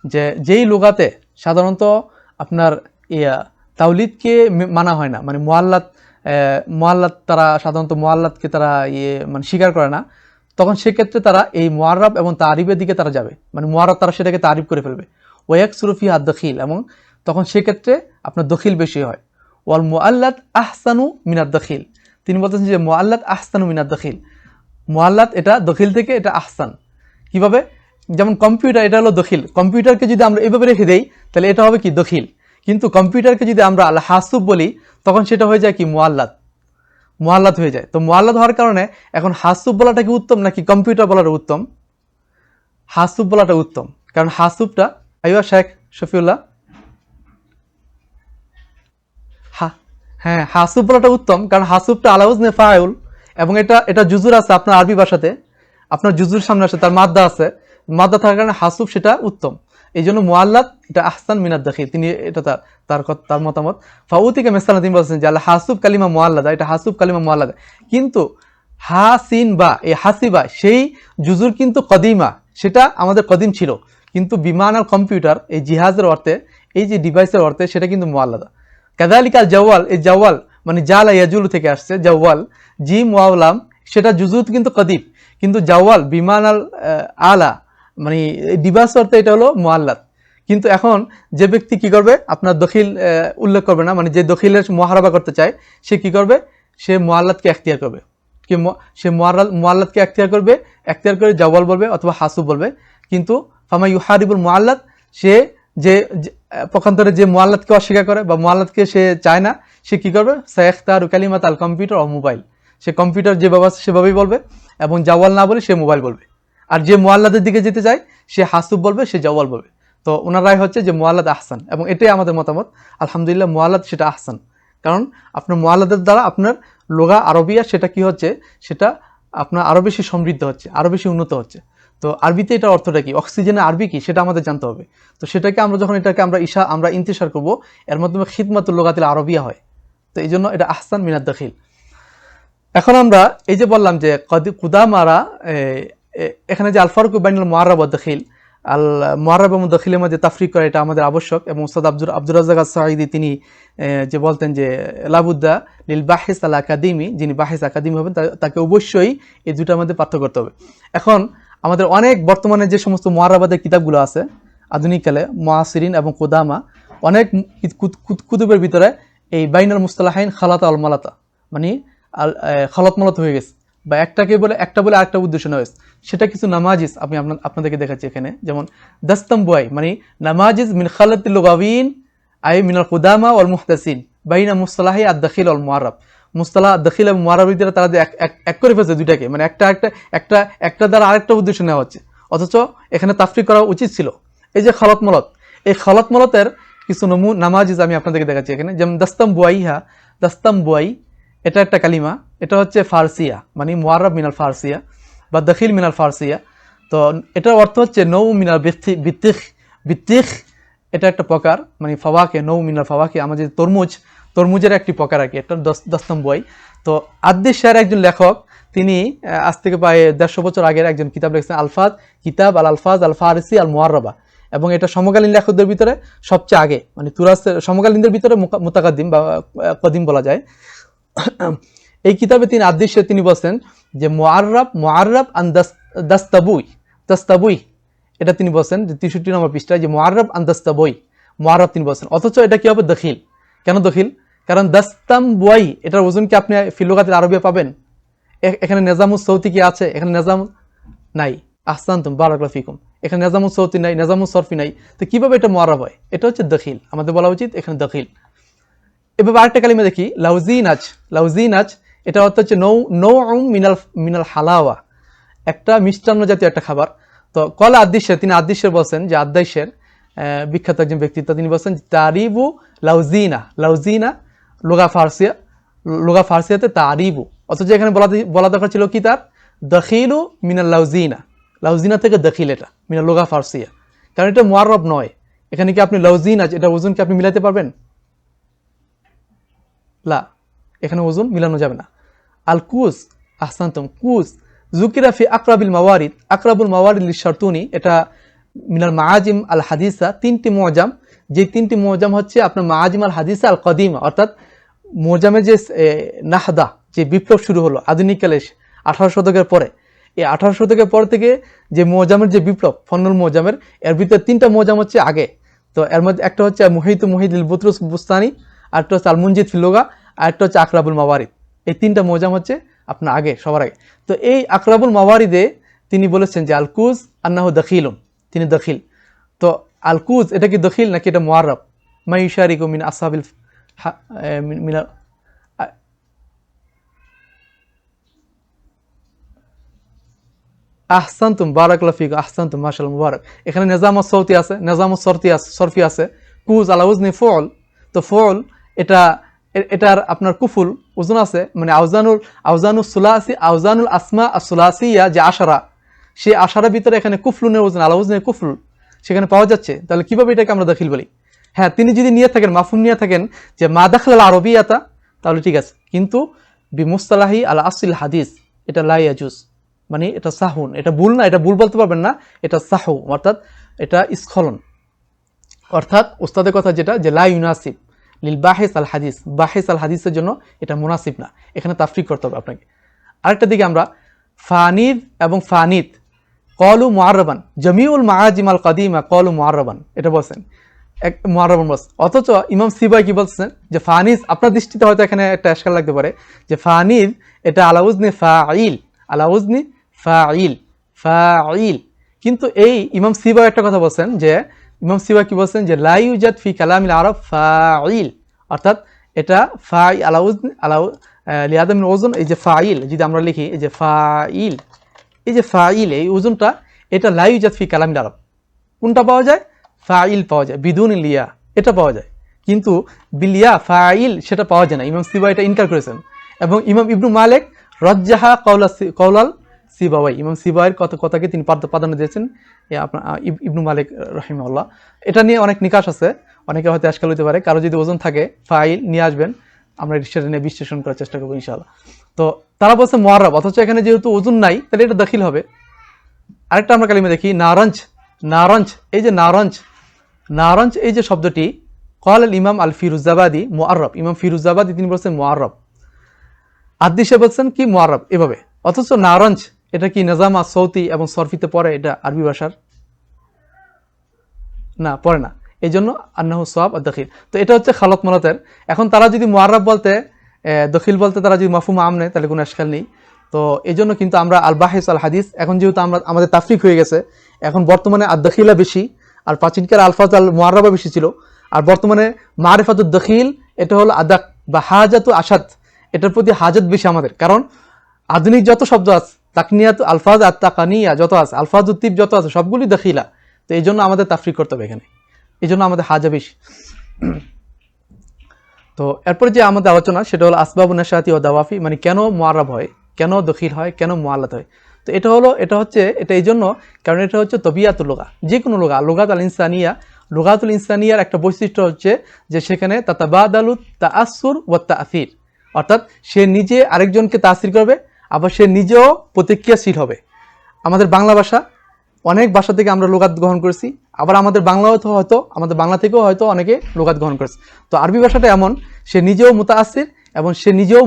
যে যেই লুগাতে সাধারণত আপনার তাওলিদকে মানা হয় না, মানে মুআল্লাত তারা সাধারণত মুআল্লাতকে তারা মানে স্বীকার করে না, তখন সেক্ষেত্রে তারা এই মুআররাব এবং তারিফের দিকে তারা যাবে, মানে মুআররাব তারা সেটাকে তারিফ করে ফেলবে। ওয়াকসুরু ফিহা দখিল, এবং তখন সেক্ষেত্রে আপনার দখিল বেশি হয়। ওয়াল মুআল্লাত আহসানু মিনাদ দখিল, তিনি বলতেছেন যে মুআল্লাত আহসানু মিনাদ দখিল, মুআল্লাত এটা দখিল থেকে এটা আহসান। কিভাবে? যেমন কম্পিউটার, এটা হলো দখিল, কম্পিউটারকে যদি আমরা এভাবে রেখে দেই তাহলে এটা হবে কি দখিল, কিন্তু কম্পিউটারকে যদি আমরা আল হাসুব বলি তখন সেটা হয়ে যায় কি মুআল্লাত হয়ে যায়। তো মুআল্লাত হওয়ার কারণে এখন হাসুব বলাটা কি উত্তম নাকি কম্পিউটার বলাটা উত্তম? হাসুব বলাটা উত্তম, কারণ হাসুবটা, আইয়া শেখ শফিউল্লাহ, হ্যাঁ হাসুব বলাটা উত্তম, কারণ হাসুবটা আলা ওয়াজনে ফাইল, এবং এটা জুজুর আছে আপনার আরবি ভাষাতে, আপনার জুজুর সামনে আছে, তার মাদ্দা আছে, মাদ্দা থাকার কারণে হাসুব সেটা উত্তম। এই জন্য মুআল্লাত এটা আহসান মিনাদ দাখিল, তিনি এটা তার মতামত। ফাউতিকা মেসালা তিনি বলছেন যে আল হাসুব কালিমা মুআল্লাদা, এটা হাসুব কালিমা মুআল্লাদা, কিন্তু হাসিন বা এই হাসিবা সেই জুজুর কিন্তু কদিমা, সেটা আমাদের কদিম ছিল, কিন্তু বিমান আর কম্পিউটার এই জিহাজের অর্থে, এই যে ডিভাইসের অর্থে সেটা কিন্তু মুআল্লাদা। কাযালিকা আল জাওয়াল, এই জাওয়াল মানে জালা ইয়াজুলু থেকে আসছে, জাওয়াল জিম ওয়াওলাম, সেটা জুজুত কিন্তু কদিম, কিন্তু জাওয়াল বিমান আল আলা মানে ডিভাইস অর্থে এটা হলো মুআল্লাত। কিন্তু এখন যে ব্যক্তি কি করবে, আপনার দখিল উল্লেখ করবে না, মানে যে দখিলের মুহারাবা করতে চায় সে কি করবে, সে মুআল্লাতকে এখতিয়ার করবে, সে মুআল্লাতকে এখতিয়ার করে জাওয়াল বলবে অথবা হাসুব বলবে। কিন্তু ফামা ইউহারিবুল মুআল্লাত, সে যে পক্ষান্তরে যে মুআল্লাতকে অস্বীকার করে বা মুআল্লাতকে সে চায় না, সে কি করবে, সায়াখতারু কালিমাত আল কম্পিউটার ও মোবাইল, সে কম্পিউটার যেভাবে আছে সেভাবেই বলবে, এবং জাওয়াল না বলে সে মোবাইল বলবে। আর যে মুআল্লাদের দিকে যেতে চায় সে হাসুব বলবে, সে জাওয়াল বলবে। তো ওনার রায় হচ্ছে যে মুআল্লাদ আহসান, এবং এটাই আমাদের মতামত। আলহামদুলিল্লাহ মুআল্লাদ সেটা আহসান, কারণ আপনার মুআল্লাদের দ্বারা আপনার লুগা আরবিয়া সেটা কি হচ্ছে, সেটা আপনার আরো বেশি সমৃদ্ধ হচ্ছে, আরো বেশি উন্নত হচ্ছে। তো আরবিতে এটার অর্থটা কি, অক্সিজেনের আরবি কি, সেটা আমাদের জানতে হবে। তো সেটাকে আমরা যখন এটাকে আমরা ইন্তিশার করব, এর মাধ্যমে খিদমাতুল লুগাতিল আরবিয়া হয়। তো এই জন্য এটা আহসান মিনাদ দাখিল। এখন আমরা এই যে বললাম যে কুদামারা, এখানে যে আল ফারকু বাইনাল মুআররাব ওয়া দাখিল, আল মুআররাব এবং দাখিলের মধ্যে তাফরিক করা এটা আমাদের আবশ্যক। এবং উস্তাদ আব্দুর রাজ্জাক আস-সাঈদী তিনি যে বলতেন যে লাবুদ্দা লিল বাহিস আল আকাদেমি, যিনি বাহিস আকাদেমি হবেন তাকে অবশ্যই এই দুটার মধ্যে পার্থক্য করতে হবে। এখন আমাদের অনেক বর্তমানে যে সমস্ত মুআররাবাদের কিতাবগুলো আছে আধুনিককালে, মুআসিরিন এবং কুদামা, অনেক কুতুবের ভিতরে এই বাইনাল মুস্তালাহাইন খালাতা আল মালাতা, মানে খালাত মালাত হয়ে গেছে, বা একটা বলে আরেকটা উদ্দেশ্য নেওয়া হয়েছে। সেটা কিছু নামাজিজ আমি আপনাদেরকে দেখাচ্ছি এখানে, যেমন দাস্তাম্বুয়াই, মানে নামাজিজ মিন খালাতিল লুগাবিন আই মিনাল কুদামা ওয়াল মুহদাসিন বাইনা মুস্তালাহি আদ দাখিল ওয়াল মুআররাব, মুস্তালাহ দাখিল এবং মুআররাব ভিতরে তারা যে এক করে ফেলছে দুইটাকে, মানে একটা দ্বারা আরেকটা উদ্দেশ্য নেওয়া হচ্ছে, অথচ এখানে তাফরিক করা উচিত ছিল। এই যে খালাত মালাত, এই খালাত মালাতের কিছু নামাজিজ আমি আপনাদেরকে দেখাচ্ছি এখানে, যেমন দাস্তাম্বুয়াই, এটা একটা কালিমা, এটা হচ্ছে ফার্সিয়া, মানে মুআররাব মিনাল ফার্সিয়া বা দাখিল মিনাল ফার্সিয়া। তো এটার অর্থ হচ্ছে নৌ মিনাল বিত্তিখ, এটা একটা প্রকার, মানে ফাওয়াকে, নৌ মিনাল ফাওয়াকে, আমাদের তরমুজের একটি প্রকার আর কি, এটা দাস্তাম্বুয়াই। তো আদ্দিস শায়ের একজন লেখক, তিনি আজ থেকে প্রায় 150 বছর আগের একজন কিতাব লিখেছেন, কিতাব আল আলফাজ আল ফারসি আল মুআররাবা, এবং এটা সমকালীন লেখকদের ভিতরে সবচেয়ে আগে, মানে তুরাসের সমকালীনদের ভিতরে মুতাকাদ্দিম বা কদিম বলা যায়। এই কিতাবে তিনি আদেশে তিনি বলছেন যে মুআররাব আন দাস্তাবুই, এটা তিনি বলছেন যে 63 নম্বর পৃষ্ঠায়, যে মুআররাব আন দাস্তাবুই, মুআররাব তিনি বলছেন, অথচ এটা কি হবে দাখিল। কেন দাখিল? কারণ দাস্তামবুই এটার ওজন কি আপনি ফিল লুগাতিল আরবিয়া পাবেন? এখানে নিজামুস সৌতি কি আছে? এখানে নিজাম নাই। আহসানতুম বারাকাল্লাহু ফিকুম, এখানে নিজামুস সৌতি নাই, নিজামুস সরফি নাই, তো কিভাবে এটা মুআররাব হয়? এটা হচ্ছে দাখিল, আমাদের বলা উচিত এখানে দাখিল। এভাবে আরেকটা কালিমা দেখি, লাউজিনাজ, এটা অর্থ হচ্ছে নৌউম মিনাল হালাওয়া, একটা মিষ্টান্ন জাতীয় একটা খাবার। তো কলা আদ্দিশের, তিনি আদ্দিশের বলছেন যে আদ্দাইশের বিখ্যাত একজন ব্যক্তিত্ব, তিনি বলছেন তারিবু লাউজিনা লুগা ফার্সিয়াতে তারিবু, অথচ এখানে বলা দরকার ছিল কি তার, দাখিলু মিনাল লাউজিনা থেকে দাখিল, এটা মিনাল লুগা ফার্সিয়া, কারণ এটা মুআররাব নয়। এখানে কি আপনি লাউজিনাজ, এটা ওজন কি আপনি মিলাতে পারবেন? লা, এখানে ওজন মিলানো যাবে না। আল কুস, আহসানতুম, কুস যুকিরা ফি আকরাবুল মাওয়ারিদ লিশারতুনি, এটা মিনাল মাআজিম আল হাদিসা, 3টি মুআজাম যে 3টি মোজাম হচ্ছে আপনার মাআজিম আল হাদিস আল কদিমা, অর্থাৎ মোজামের যে নাহদা, যে বিপ্লব শুরু হলো আধুনিককালে 18 শতকের পরে, এই 18 শতকের পর থেকে যে মোজামের যে বিপ্লব ফন্নুল মোজামের, এর ভিতরে 3টা মোজাম হচ্ছে আগে। তো এর মধ্যে একটা হচ্ছে মুহিদুল বুতরুস বুস্তানি, আরেকটা হচ্ছে আল মুনজিদ ফিল লুগা, আরেকটা হচ্ছে আকরাবুল মাওয়ারিদ। এই 3টা মোজাম হচ্ছে আপনার আগে, সবার আগে। তো এই আকরাবুল মাওয়ারিদে তিনি বলেছেন যে আল কুজ আন্নাহু দাখিলুন, তিনি দখিল। তো আল কুজ এটা কি দখিল নাকি এটা মুআররাব? মা ইউশারিকু মিন আসহাবিল মিন আহসানতুম বারাকাল্লাহু ফিকুম, আহসানতুম মাশাআল্লাহ মুবারক। এখানে নিজামুস সৌতি আছে, নিজামুস সরফি আছে। কুজ আলা ওয়াজনি ফুল, তো ফুল এটার আপনার কুফুল ওজন আছে, মানে আউজানুল সুলাসি, আউজানুল আসমা আসুলাসিয়া যে আশারা, সেই আশারার ভিতরে এখানে কুফলুনের ওজন আলা ওয়াজনি কুফল সেখানে পাওয়া যাচ্ছে। তাহলে কিভাবে এটাকে আমরা দাখিল বলি? হ্যাঁ, তিনি যদি নিয়ে থাকেন, মাফহুম নিয়ে থাকেন যে মা দাখলাল আরবিয়াতা, তাহলে ঠিক আছে। কিন্তু বিমুস্তালাহি আল আসিল হাদিস এটা লা ইয়াজুজ, মানে এটা সাহুন, এটা ভুল না, এটা ভুল বলতে পারবেন না, এটা সাহু, অর্থাৎ এটা স্খলন। অর্থাৎ উস্তাদের কথা যেটা, যে লা ইউনাসিব লিল বাহিস আল হাদিস, বাহিস আল হাদিসের জন্য এটা মুনাসিব না, এখানে তাফরিক করতে হবে আপনাকে। আরেকটা দিকে আমরা ফানিদ এবং ফানিদ কলু মুআররাবান, জমিউল মাআজিম আল কাদিমা কলু মুআররাবান, এটা বলছেন এক মুআররাবান বস। অথচ ইমাম সিবাই কি বলছেন যে ফানিস, আপনার দৃষ্টিতে হয়তো এখানে একটা এশকাল লাগতে পারে যে ফানিদ এটা আলা ওয়াজনি ফাইল, আলা ওয়াজনি ফাইল, ফাইল। কিন্তু এই ইমাম সিবাই একটা কথা বলছেন, যে ইমাম সিবাই কি বলছেন যে লা ইউজাদ ফি কালামিল আরব ফাইল, অর্থাৎ এটা ফাই আলা ওয়াজনি আলা লিয়াদামিল ওজন, এই যে ফাইল যদি আমরা লিখি, এই যে ফাইল, এই যে ফাইল, এই ওজনটা এটা লা ইউজাদ ফি কালামিল আরব, কোনটা পাওয়া যায়? ফাইল পাওয়া যায়, বিদুন লিয়া এটা পাওয়া যায়, কিন্তু বিলিয়া ফাইল সেটা পাওয়া যায় না। ইমাম সিবাই এটা ইনকার করেছেন। এবং ইমাম ইবনু মালিক রজ্জাহা কওলাল সিবাওয়াই, ইমাম সিবাইয়ের কথাকে তিনি প্রাধান্য দিয়েছেন আপনার ইবনু মালিক রাহিমাহুল্লাহ। এটা নিয়ে অনেক নিকাশ আছে, অনেকে হয়তো এশকাল হতে পারে। কারো যদি ওজন থাকে ফাইল নিয়ে আসবেন, আমরা সেটা নিয়ে বিশ্লেষণ করার চেষ্টা করবো ইনশাআল্লাহ। তো তারা বলছে মুআররাব, অথচ এখানে যেহেতু ওজন নাই তাহলে এটা দাখিল হবে। আরেকটা আমরা কালিমা দেখি নারঞ্জ, নারঞ্জ, এই যে নারঞ্জ, নারঞ্জ এই যে শব্দটি ক্বাল আল ইমাম আল ফিরুজাবাদি মুআররাব, ইমাম ফিরুজাবাদি তিনি বলছেন মুআররাব, আদিশে বলছেন কি মুআররাব এভাবে। অথচ নারঞ্জ এটা কি নিজামা সৌতি এবং সরফিতে পড়ে? এটা আরবি ভাষার না, পড়ে না, এই জন্য আন্নাহু সাওয়াব আর দাখিল। তো এটা হচ্ছে খালত মলাতের। এখন তারা যদি মুআররাব বলতে, দখিল বলতে তারা যদি মাফহুম আম নেয়, তাহলে কোনো এশকাল নেই। তো এই জন্য কিন্তু আমরা আল বাহিস আল হাদিস, এখন যেহেতু আমাদের তাফরিক হয়ে গেছে, এখন বর্তমানে আর দাখিলা বেশি, আর প্রাচীনকার আলফাজ আল মুআররাবা বেশি ছিল, আর বর্তমানে মারিফাতুদ দাখিল এটা হলো আদাক বা হাজাতু আসাদ, এটার প্রতি হাজত বেশি আমাদের। কারণ আধুনিক যত শব্দ আছে, তাকনিয়াত আলফাজ আর তাকানিয়া যত আছে, আলফাজ উত্তিব যত আছে, সবগুলি দাখিলা। তো এই জন্য আমাদের তাফরিক করতে হবে এখানে, এই জন্য আমাদের হাজা বেশি। তো এরপর যে আমাদের আলোচনা সেটা হলো আসবাবুন নাশাতি ও দাওয়াফি, মানে কেন মুআররাব হয়, কেন দখিল হয়, কেন মুআল্লাত হয়। তো এটা এই জন্য, কারণ এটা হচ্ছে তবিয়াতুল লুগা, যে কোনো লুগা, লুগাত আল ইনসানিয়া, লুগাতুল ইনসানিয়ার একটা বৈশিষ্ট্য হচ্ছে যে সেখানে তাতাবাদালুত তাআসসুর ওয়া তাআসির, অর্থাৎ সে নিজে আরেকজনকে তাসির করবে, আবার সে নিজেও প্রতিক্রিয়াশীল হবে। আমাদের বাংলা ভাষা, অনেক ভাষা থেকে আমরা লুগাত গ্রহণ করেছি, আবার আমাদের আমাদের বাংলা থেকেও হয়তো অনেকে লুগাত গ্রহণ করেছে। তো আরবি ভাষাটা এমন, সে নিজেও মুতাআসির এবং সে নিজেও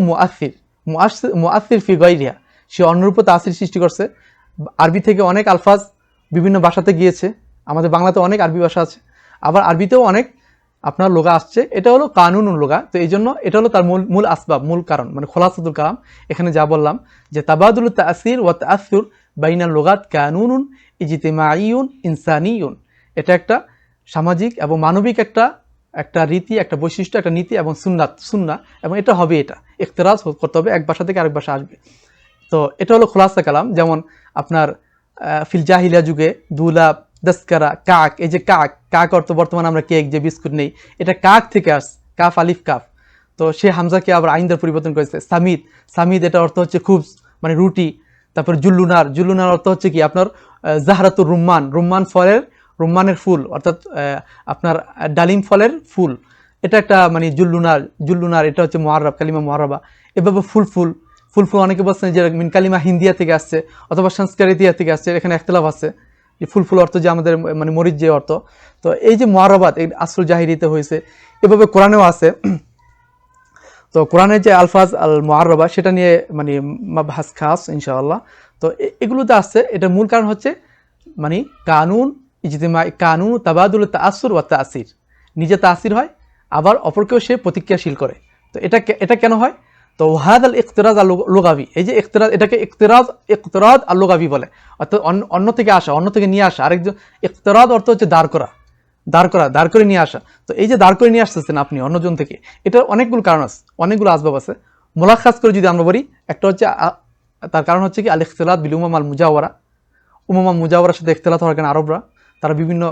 মুআসির ফি গায়রিহা, সে অন্যের উপর তাসির সৃষ্টি করছে। আরবি থেকে অনেক আলফাজ বিভিন্ন ভাষাতে গিয়েছে, আমাদের বাংলাতে অনেক আরবি ভাষা আছে, আবার আরবিতেও অনেক আপনার লোগা আসছে। এটা হলো কানুনুন লোগা। তো এই জন্য এটা হলো তার মূল আসবাব, মূল কারণ, মানে খোলাসাতুল কালাম। এখানে যা বললাম যে তাবাদুলুত তাসির ওয়া তাআসসুর বাইনাল লুগাত কানুনুন ইজতিমাইয়ুন ইনসানিয়ুন, এটা একটা সামাজিক এবং মানবিক একটা রীতি, একটা বৈশিষ্ট্য, একটা নীতি এবং সুন্নাহ, এবং এটা হবে, এটা ইখতিরাজ করতে হবে, এক ভাষা থেকে আরেক ভাষা আসবে। তো এটা হলো খোলাসা কালাম। যেমন আপনার ফিল জাহিলিয়া যুগে দুলাব, দস্কারা, কাক, এই যে কাক অর্থ বর্তমানে আমরা কেক যে বিস্কুট নেই, এটা কাক থেকে আস, কাফ আলিফ কাফ। তো সে হামজাকে আবার আইনদার পরিবর্তন করেছে। সামিদ এটা অর্থ হচ্ছে খুব, মানে রুটি। তারপর জুল্লুনার অর্থ হচ্ছে কি আপনার জাহরাতুর রুম্মানের ফুল, অর্থাৎ আপনার ডালিম ফলের ফুল, এটা একটা মানে জুল্লুনার এটা হচ্ছে মুআররাব, কালিমা মুআররাবা। এভাবে ফুল অনেকে বলছেন যে মিন কালিমা হিন্দিয়া থেকে আসছে অথবা সংস্কৃতিয়া থেকে আসছে, এখানে ইখতিলাফ আছে। ফুল ফুল অর্থ যে আমাদের মানে মরিচ যে অর্থ। তো এই যে মুআরাবাত এই আসল জাহিরিতে হয়েছে, এভাবে কোরআনেও আছে। তো কোরআনের যে আলফাজ আল মুআররাবা সেটা নিয়ে মানে মাবহাস খাস ইনশাআল্লাহ। তো এগুলোতে আসছে, এটার মূল কারণ হচ্ছে মানে কানুন ইজতিমাই, কানুন তাবাদুল তাআসসুর ওয়া তাসির, নিজে তাসির হয় আবার অপরকেও সে প্রতিক্রিয়াশীল করে। তো এটা কেন হয়? তো ওয়াহাদ আল ইকতিরাজ আল লুগাবি, এই যে ইকতিরাজ, এটাকে ইকতিরাদ আল লুগাবি বলে, অর্থাৎ অন্য থেকে আসা, অন্য থেকে নিয়ে আসা। আরেকজন ইকতিরাদ অর্থ হচ্ছে দাঁড় করা, দাঁড় করে নিয়ে আসা। তো এই যে দাঁড় করে নিয়ে আসতেছেন আপনি অন্যজন থেকে, এটার অনেকগুলো কারণ আছে, অনেকগুলো আসবাব আছে। মোলাখাস করে যদি আমরা বলি, একটা হচ্ছে তার কারণ হচ্ছে কি আল ইখতিলাত বিল উমাম আল মুজাওয়ারা, উমামা মুজাওয়ারার সাথে ইখতিলাত হওয়ার কারণে আরবরা, তারা বিভিন্ন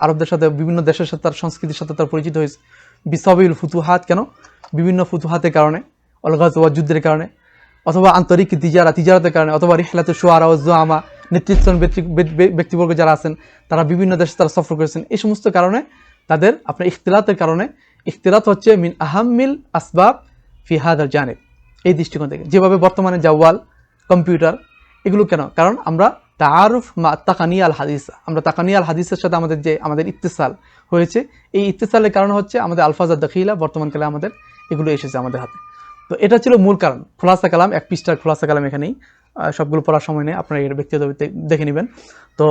আরবদের সাথে, বিভিন্ন দেশের সাথে, তার সংস্কৃতির সাথে তার পরিচিত হয়েছে। বিসাবিল ফুতুহাত, কেন? বিভিন্ন ফুতুহাতের কারণে, অল গাজওয়া, যুদ্ধের কারণে, অথবা আন্তরিক তিজারাতের কারণে, অথবা রিহলাতে শুআরা ও জুআমা, নেতৃত্ব ব্যক্তিবর্গ যারা আছেন তারা বিভিন্ন দেশে তারা সফর করেছেন। এই সমস্ত কারণে তাদের আপনার ইখতিলাতের কারণে, ইখতিলাত হচ্ছে মিন আহাম্মিল আসবাব ফি হাদাল জানিব, এই দৃষ্টিকোণ থেকে। যেভাবে বর্তমানে জাওয়াল, কম্পিউটার, এগুলো কেন? কারণ আমরা তাআরুফ মা তাকানিয়া আল হাদিস, আমরা তাকানিয়া আল হাদিসের সাথে আমাদের ইত্তিসাল হয়েছে। এই ইত্তিসালের কারণ হচ্ছে আমাদের আলফাজ আদ দাখিলা, বর্তমানকালে আমাদের এগুলো এসেছে আমাদের হাতে। তো এটা ছিল মূল কারণ। খোলাসা কালাম, এক পৃষ্ঠার খোলাসা কালাম, এখানেই সবগুলো পড়ার সময় নেই, আপনারা এর ব্যক্তিগত দেখে নেবেন। তো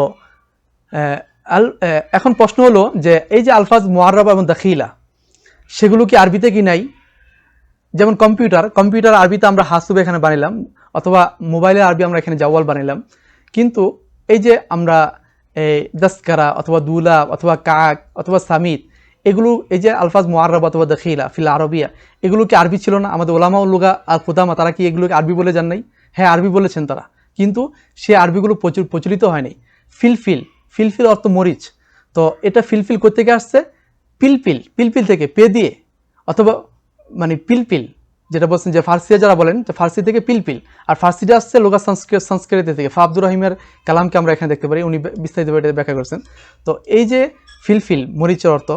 এখন প্রশ্ন হলো যে এই যে আলফাজ মুআররাবা এবং দাখিলা, সেগুলো কি আরবিতে কি নাই? যেমন কম্পিউটার আরবিতে আমরা হাসুব এখানে বানাইলাম, অথবা মোবাইলের আরবি আমরা এখানে জাওয়াল বানাইলাম। কিন্তু এই যে আমরা দাসকারা অথবা দুলাব অথবা কাক অথবা সামিত, এগুলো এই যে আলফাজ মুআররাবা অথবা দাখিলা ফিল আরবিয়া, এগুলো কি আরবি ছিল না? আমাদের ওলামা উল লুগা আল কুদামা তারা কি এগুলোকে আরবি বলে যান নাই? হ্যাঁ, আরবি বলেছেন তারা, কিন্তু সে আরবিগুলো প্রচলিত হয় নাই। ফিলফিল অর্থ মরিচ। তো এটা ফিলফিল করতে গিয়ে আসছে পিলপিল থেকে পে দিয়ে, অথবা মানে পিলপিল যেটা বলছেন যে ফার্সিয়া যারা বলেন, ফার্সি থেকে পিলপিল, আর ফার্সিটা আসছে লোগা সংস্কৃত থেকে। আব্দুর রহিমের কালামকে আমরা এখানে দেখতে পারি, উনি বিস্তারিতভাবে ব্যাখ্যা করেছেন। তো এই যে ফিলফিল মরিচের অর্থ,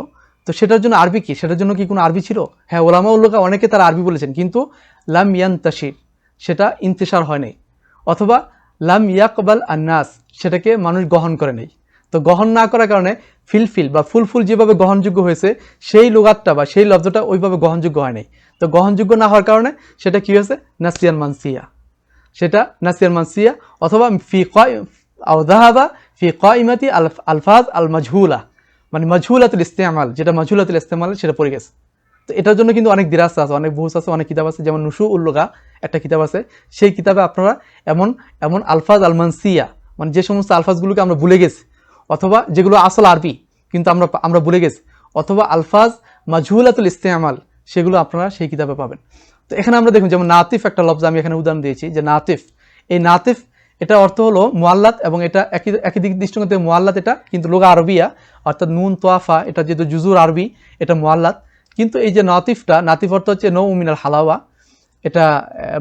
তো সেটার জন্য আরবি কি? সেটার জন্য কি কোনো আরবি ছিল? হ্যাঁ, ওলামা উল্লোকা অনেকে তারা আরবি বলেছেন, কিন্তু লাম ইয়ানতাশির, সেটা ইন্তেশার হয় নাই, অথবা লাম ইয়াকবাল আন্নাস, সেটাকে মানুষ গ্রহণ করে নেই। তো গ্রহণ না করার কারণে ফিলফিল বা ফুলফুল যেভাবে গ্রহণযোগ্য হয়েছে, সেই লুগাতটা বা সেই লব্ধটা ওইভাবে গ্রহণযোগ্য হয় নাই। তো গ্রহণযোগ্য না হওয়ার কারণে সেটা কি হয়েছে? নাসিয়ান মানসিয়া, অথবা ফি আওদাহাবা ফি কাইমাতি আলফাজ আল মাজহুলা, মানে মাজহুলাতুল ইস্তেমাল, যেটা মাজহুলাতুল ইস্তেমাল সেটা পড়ে গেছে। তো এটার জন্য কিন্তু অনেক দিরাসা আছে, অনেক বহুস আছে, অনেক কিতাব আছে। যেমন নুশু উল লুগা একটা কিতাব আছে, সেই কিতাবে আপনারা এমন আলফাজ আল মানসিয়া, মানে যে সমস্ত আলফাজগুলোকে আমরা ভুলে গেছি, অথবা যেগুলো আসল আরবি কিন্তু আমরা ভুলে গেছি, অথবা আলফাজ মাজহুলাতুল ইস্তেমাল, সেগুলো আপনারা সেই কিতাবে পাবেন। তো এখানে আমরা দেখুন, যেমন নাতিফ একটা লফজ আমি এখানে উদাহরণ দিয়েছি, যে নাতিফ, এই নাতিফ এটা অর্থ হলো মুআল্লাত, এবং এটা একই দৃষ্টিকোণ থেকে মুআল্লাত, এটা কিন্তু লুগা আরবিয়া, অর্থাৎ নুন তোয়াফা, এটা যেহেতু জুজুর আরবি, এটা মুআল্লাত। কিন্তু এই যে নাতিফ অর্থ হচ্ছে নৌ মিনাল হালাওয়া, এটা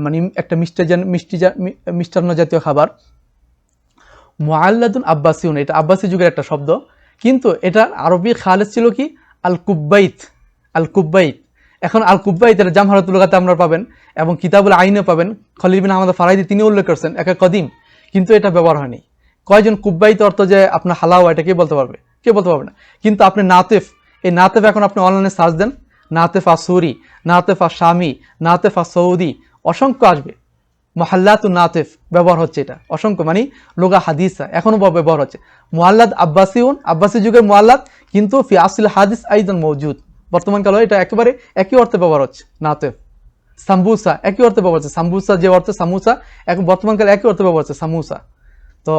মানে একটা মিষ্টান্ন জাতীয় খাবার। মুআল্লাদুন আব্বাসিউন, এটা আব্বাসি যুগের একটা শব্দ, কিন্তু এটা আরবি খালেস ছিল কি আল কুব্বাইত। এখন আল কুব্বাইত এটা জামহারাতুল লুগাতে আমরা পাবেন, এবং কিতাবুল আইনে পাবেন। খলিল বিন আহমদ ফারাইদি তিনি উল্লেখ করেছেন একা কদিম, কিন্তু এটা ব্যবহার হয়নি। কয়জন কুব্বাইত অর্থ যে আপনার হালাওয়া, এটা কে বলতে পারবে? কেউ বলতে পারবে না। কিন্তু আপনি নাতেফ, এই নাতেফ এখন আপনি অনলাইনে সার্চ দেন, নাতেফা সুরি, নাতেফা শামি, নাতেফা সৌদি, অসংখ্য আসবে। মহাল্লাতুন নাতেফ ব্যবহার হচ্ছে, এটা অসংখ্য, মানে লুগা হাদিসা এখনো ব্যবহার হচ্ছে। মুআল্লাদ আব্বাসি যুগের মুআল্লাদ, কিন্তু ফি আসল হাদিস আইদান মওজুদ, বর্তমান কালে এটা একেবারে একই অর্থে ব্যবহার হচ্ছে। নাতেফ, সাম্বুসা একই অর্থে ব্যবহার হচ্ছে, সাম্বুসা যে অর্থে সামুসা, এখন বর্তমানকালে একই অর্থে ব্যবহার হচ্ছে সামুসা। তো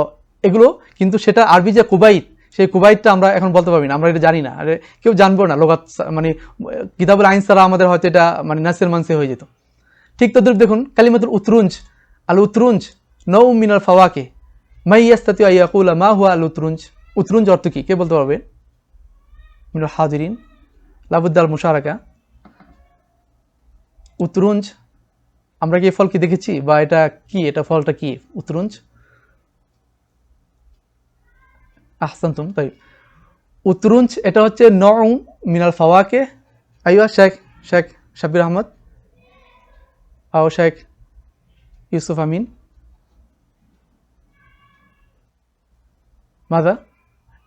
এগুলো কিন্তু সেটা আরবি যে কুবাইত, সেই কুবাইতটা আমরা এখন বলতে পারবি না, আমরা এটা জানি না, আরে কেউ জানবো না। লোগাত মানে কিতাবুল আইন ছাড়া আমাদের হয়তো এটা মানে নাসির মানসি হয়ে যেত। ঠিক তদ্রুপ দেখুন কালিমাতুল উতরুঞ্জ, আল উতরুঞ্জ নৌ মিনাল ফাওয়াকে মাই ইয়াস্তাতি আন ইয়াকুলা মা হুয়া আল উতরুঞ্জ অর্থ কি? কে বলতে পারবে? মিনাল হাজিরিন লাবুদ্দাল মুশারাকা। উতরুঞ্জ, আমরা কি ফল কি দেখেছি, বা এটা কি, এটা ফলটা কি উতরুঞ্জ? আহসানতুম। তাই উতরুঞ্জ এটা হচ্ছে নৌ মিনাল ফাওয়াকে। আইয়া শেখ শাব্বির আহমদ, আও শেখ ইউসুফ আমিন। মাদা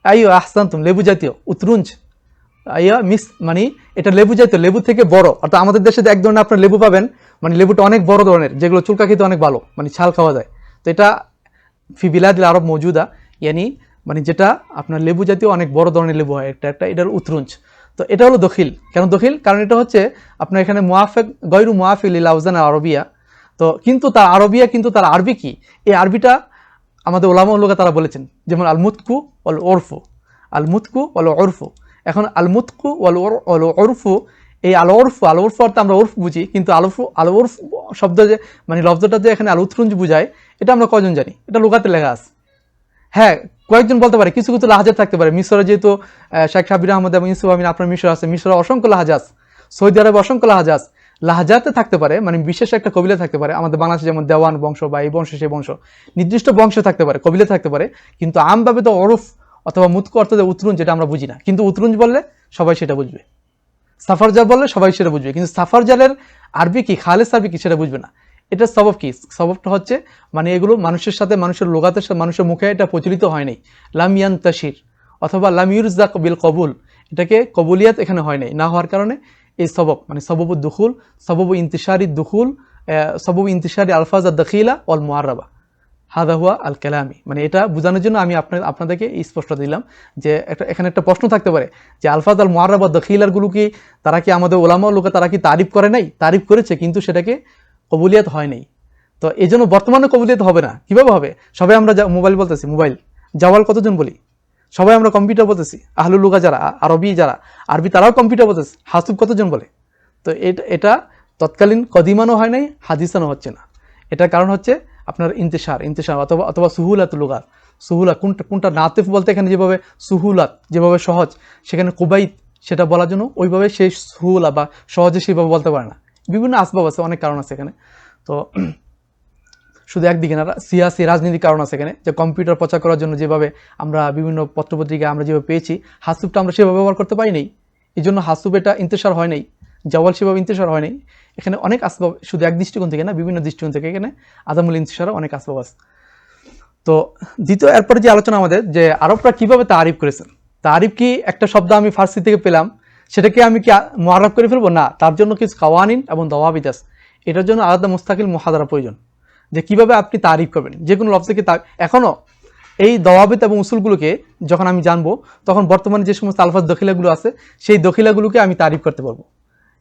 আইও আহসানতুম, লেবু জাতীয়, উতরুঞ্জ আইয়া মিস মানে এটা লেবু জাতীয়, লেবু থেকে বড়। অর্থাৎ আমাদের দেশে এক ধরনের আপনার লেবু পাবেন, মানে লেবুটা অনেক বড় ধরনের, যেগুলো চুলকা খেতে অনেক ভালো, মানে ছাল খাওয়া যায়। তো এটা ফি বিলাদিল আরব মৌজুদা, ইয়ানি মানে যেটা আপনার লেবু জাতীয় অনেক বড় ধরনের লেবু হয় একটা এটার উতরুঞ্জ। তো এটা হলো দখিল। কেন দখিল? কারণ এটা হচ্ছে আপনার এখানে মুআফিক গয়রু মুআফিল লিল আওজান আরবিয়া। তো কিন্তু তার আরবিয়া, কিন্তু তার আরবি কি, এই আরবিটা আমাদের ওলামা উল্লুগা তারা বলেছেন, যেমন আল মুতকু ওয়াল উরফু, আল মুতকু ওয়াল উরফু। এখন আল মুতকু ওয়াল উরফু, এই আল উরফু অর্থে আমরা উরফ বুঝি, কিন্তু আল উরফ শব্দ যে মানে লফজটা যে এখানে আল উতরুঞ্জ বুঝায়, এটা আমরা কজন জানি? এটা লুগাতে লেখা আছে। হ্যাঁ, কয়েকজন বলতে পারে, কিছু কিছু লাহাজাত থাকতে পারে। মিশরে যেহেতু শেখ সাবির আহমদ এবং ইউসুফ আমিন আপনার মিশর আছে, মিশরে অসংখ্য লাহাজাজ, সৌদি আরবে অসংখ্য লাহাজাজ, লাহাজাতে থাকতে পারে, মানে বিশেষ একটা কবিলে থাকতে পারে। আমাদের বাংলাদেশে যেমন দেওয়ান বংশ বা এই বংশ সেই বংশ, নির্দিষ্ট বংশ থাকতে পারে, কবিলে থাকতে পারে, কিন্তু আমভাবে তো অরফ অথবা মুতকু অর্থ উতরুঞ্জ, যেটা আমরা বুঝি না। কিন্তু উতরুঞ্জ বললে সবাই সেটা বুঝবে, সাফারজাল বললে সবাই সেটা বুঝবে, কিন্তু সাফারজালের আরবি কি, খালেস আরবি কি, সেটা বুঝবে না। এটার সবব কি? সববটা হচ্ছে মানে এগুলো মানুষের সাথে, মানুষের লোগাতের সাথে, মানুষের মুখে এটা প্রচলিত হয় নাই, লাম ইয়ানতাশির অথবা লাম ইউরজাক বিল কবুল, এটাকে কবুলিয়াত এখানে হয় নাই, না হওয়ার কারণে এই সবব মানে সবব দুখুল, সবব ইন্তিশারি দুখুল, সবব ইন্তিশারি আলফাজ আদ দাখিলা ওয়াল মুআররাবা, হাদা হুয়া আল কালামি। মানে এটা বোঝানোর জন্য আমি আপনাদেরকে স্পষ্ট দিলাম যে এখানে একটা প্রশ্ন থাকতে পারে যে আলফাজ আল মুআররাবা দাখিলার গুলো কি, তারা কি আমাদের ওলামা লোকে তারা কি তারিফ করে নাই? তারিফ করেছে, কিন্তু সেটাকে কবুলিয়াত হয় নাই। তো এই জন্য বর্তমানে কবুলিয়াত হবে না। কিভাবে হবে? সবাই আমরা মোবাইল বলতেছি, মোবাইল জাওয়াল কতজন বলি? সবাই আমরা কম্পিউটার বলতেছি। আহলুল লুগা যারা, আরবি যারা, আরবি তারাও কম্পিউটার বলতেছে। হাসুব কতজন বলে? তো এটা তৎকালীন কদিমানও হয় নাই, হাদিসানও হচ্ছে না। এটার কারণ হচ্ছে আপনার ইন্তিশার অথবা সুহুলাত লুগাত। সুহুলা কোনটা নাতিফ বলতে এখানে যেভাবে সুহুলাত, যেভাবে সহজ, সেখানে কুবাইত সেটা বলার জন্য ওইভাবে সেই সুহুলা বা সহজে সেইভাবে বলতে পারে না। বিভিন্ন আসবাব আছে, অনেক কারণ আছে এখানে। তো শুধু একদিকে না, সিয়াসি রাজনীতির কারণ আছে এখানে, যে কম্পিউটার প্রচার করার জন্য যেভাবে আমরা বিভিন্ন পত্রপত্রিকা আমরা যেভাবে পেয়েছি, হাসুবটা আমরা সেভাবে ব্যবহার করতে পারি নাই, এই জন্য হাসুব এটা ইন্তেশার হয় নাই, জাওয়াল সেভাবে ইন্তেশার হয় নাই। এখানে অনেক আসবাব, শুধু এক দৃষ্টিকোণ থেকে না, বিভিন্ন দৃষ্টিকোণ থেকে এখানে আদামুল ইন্তেশারও অনেক আসবাব আছে। তো দ্বিতীয়, এরপরে যে আলোচনা আমাদের, যে আরবরা কিভাবে তারিফ করেছেন। তারিফ কি একটা শব্দ আমি ফার্সি থেকে পেলাম, সেটাকে আমি কি মুআররাব করে ফেলবো? না, তার জন্য কিছু কাওয়ানিন এবং দাওয়াবিত আছে। এটার জন্য আলাদা মুস্তাকিল মুহাদারা প্রয়োজন, যে কিভাবে আপনি তারিফ করবেন যে কোনো লফজকে। এখনও এই দাওয়াবিত এবং উসুলগুলোকে যখন আমি জানবো, তখন বর্তমানে যে সমস্ত আলফাজ দখিলাগুলো আছে, সেই দখিলাগুলোকে আমি তারিফ করতে পারবো।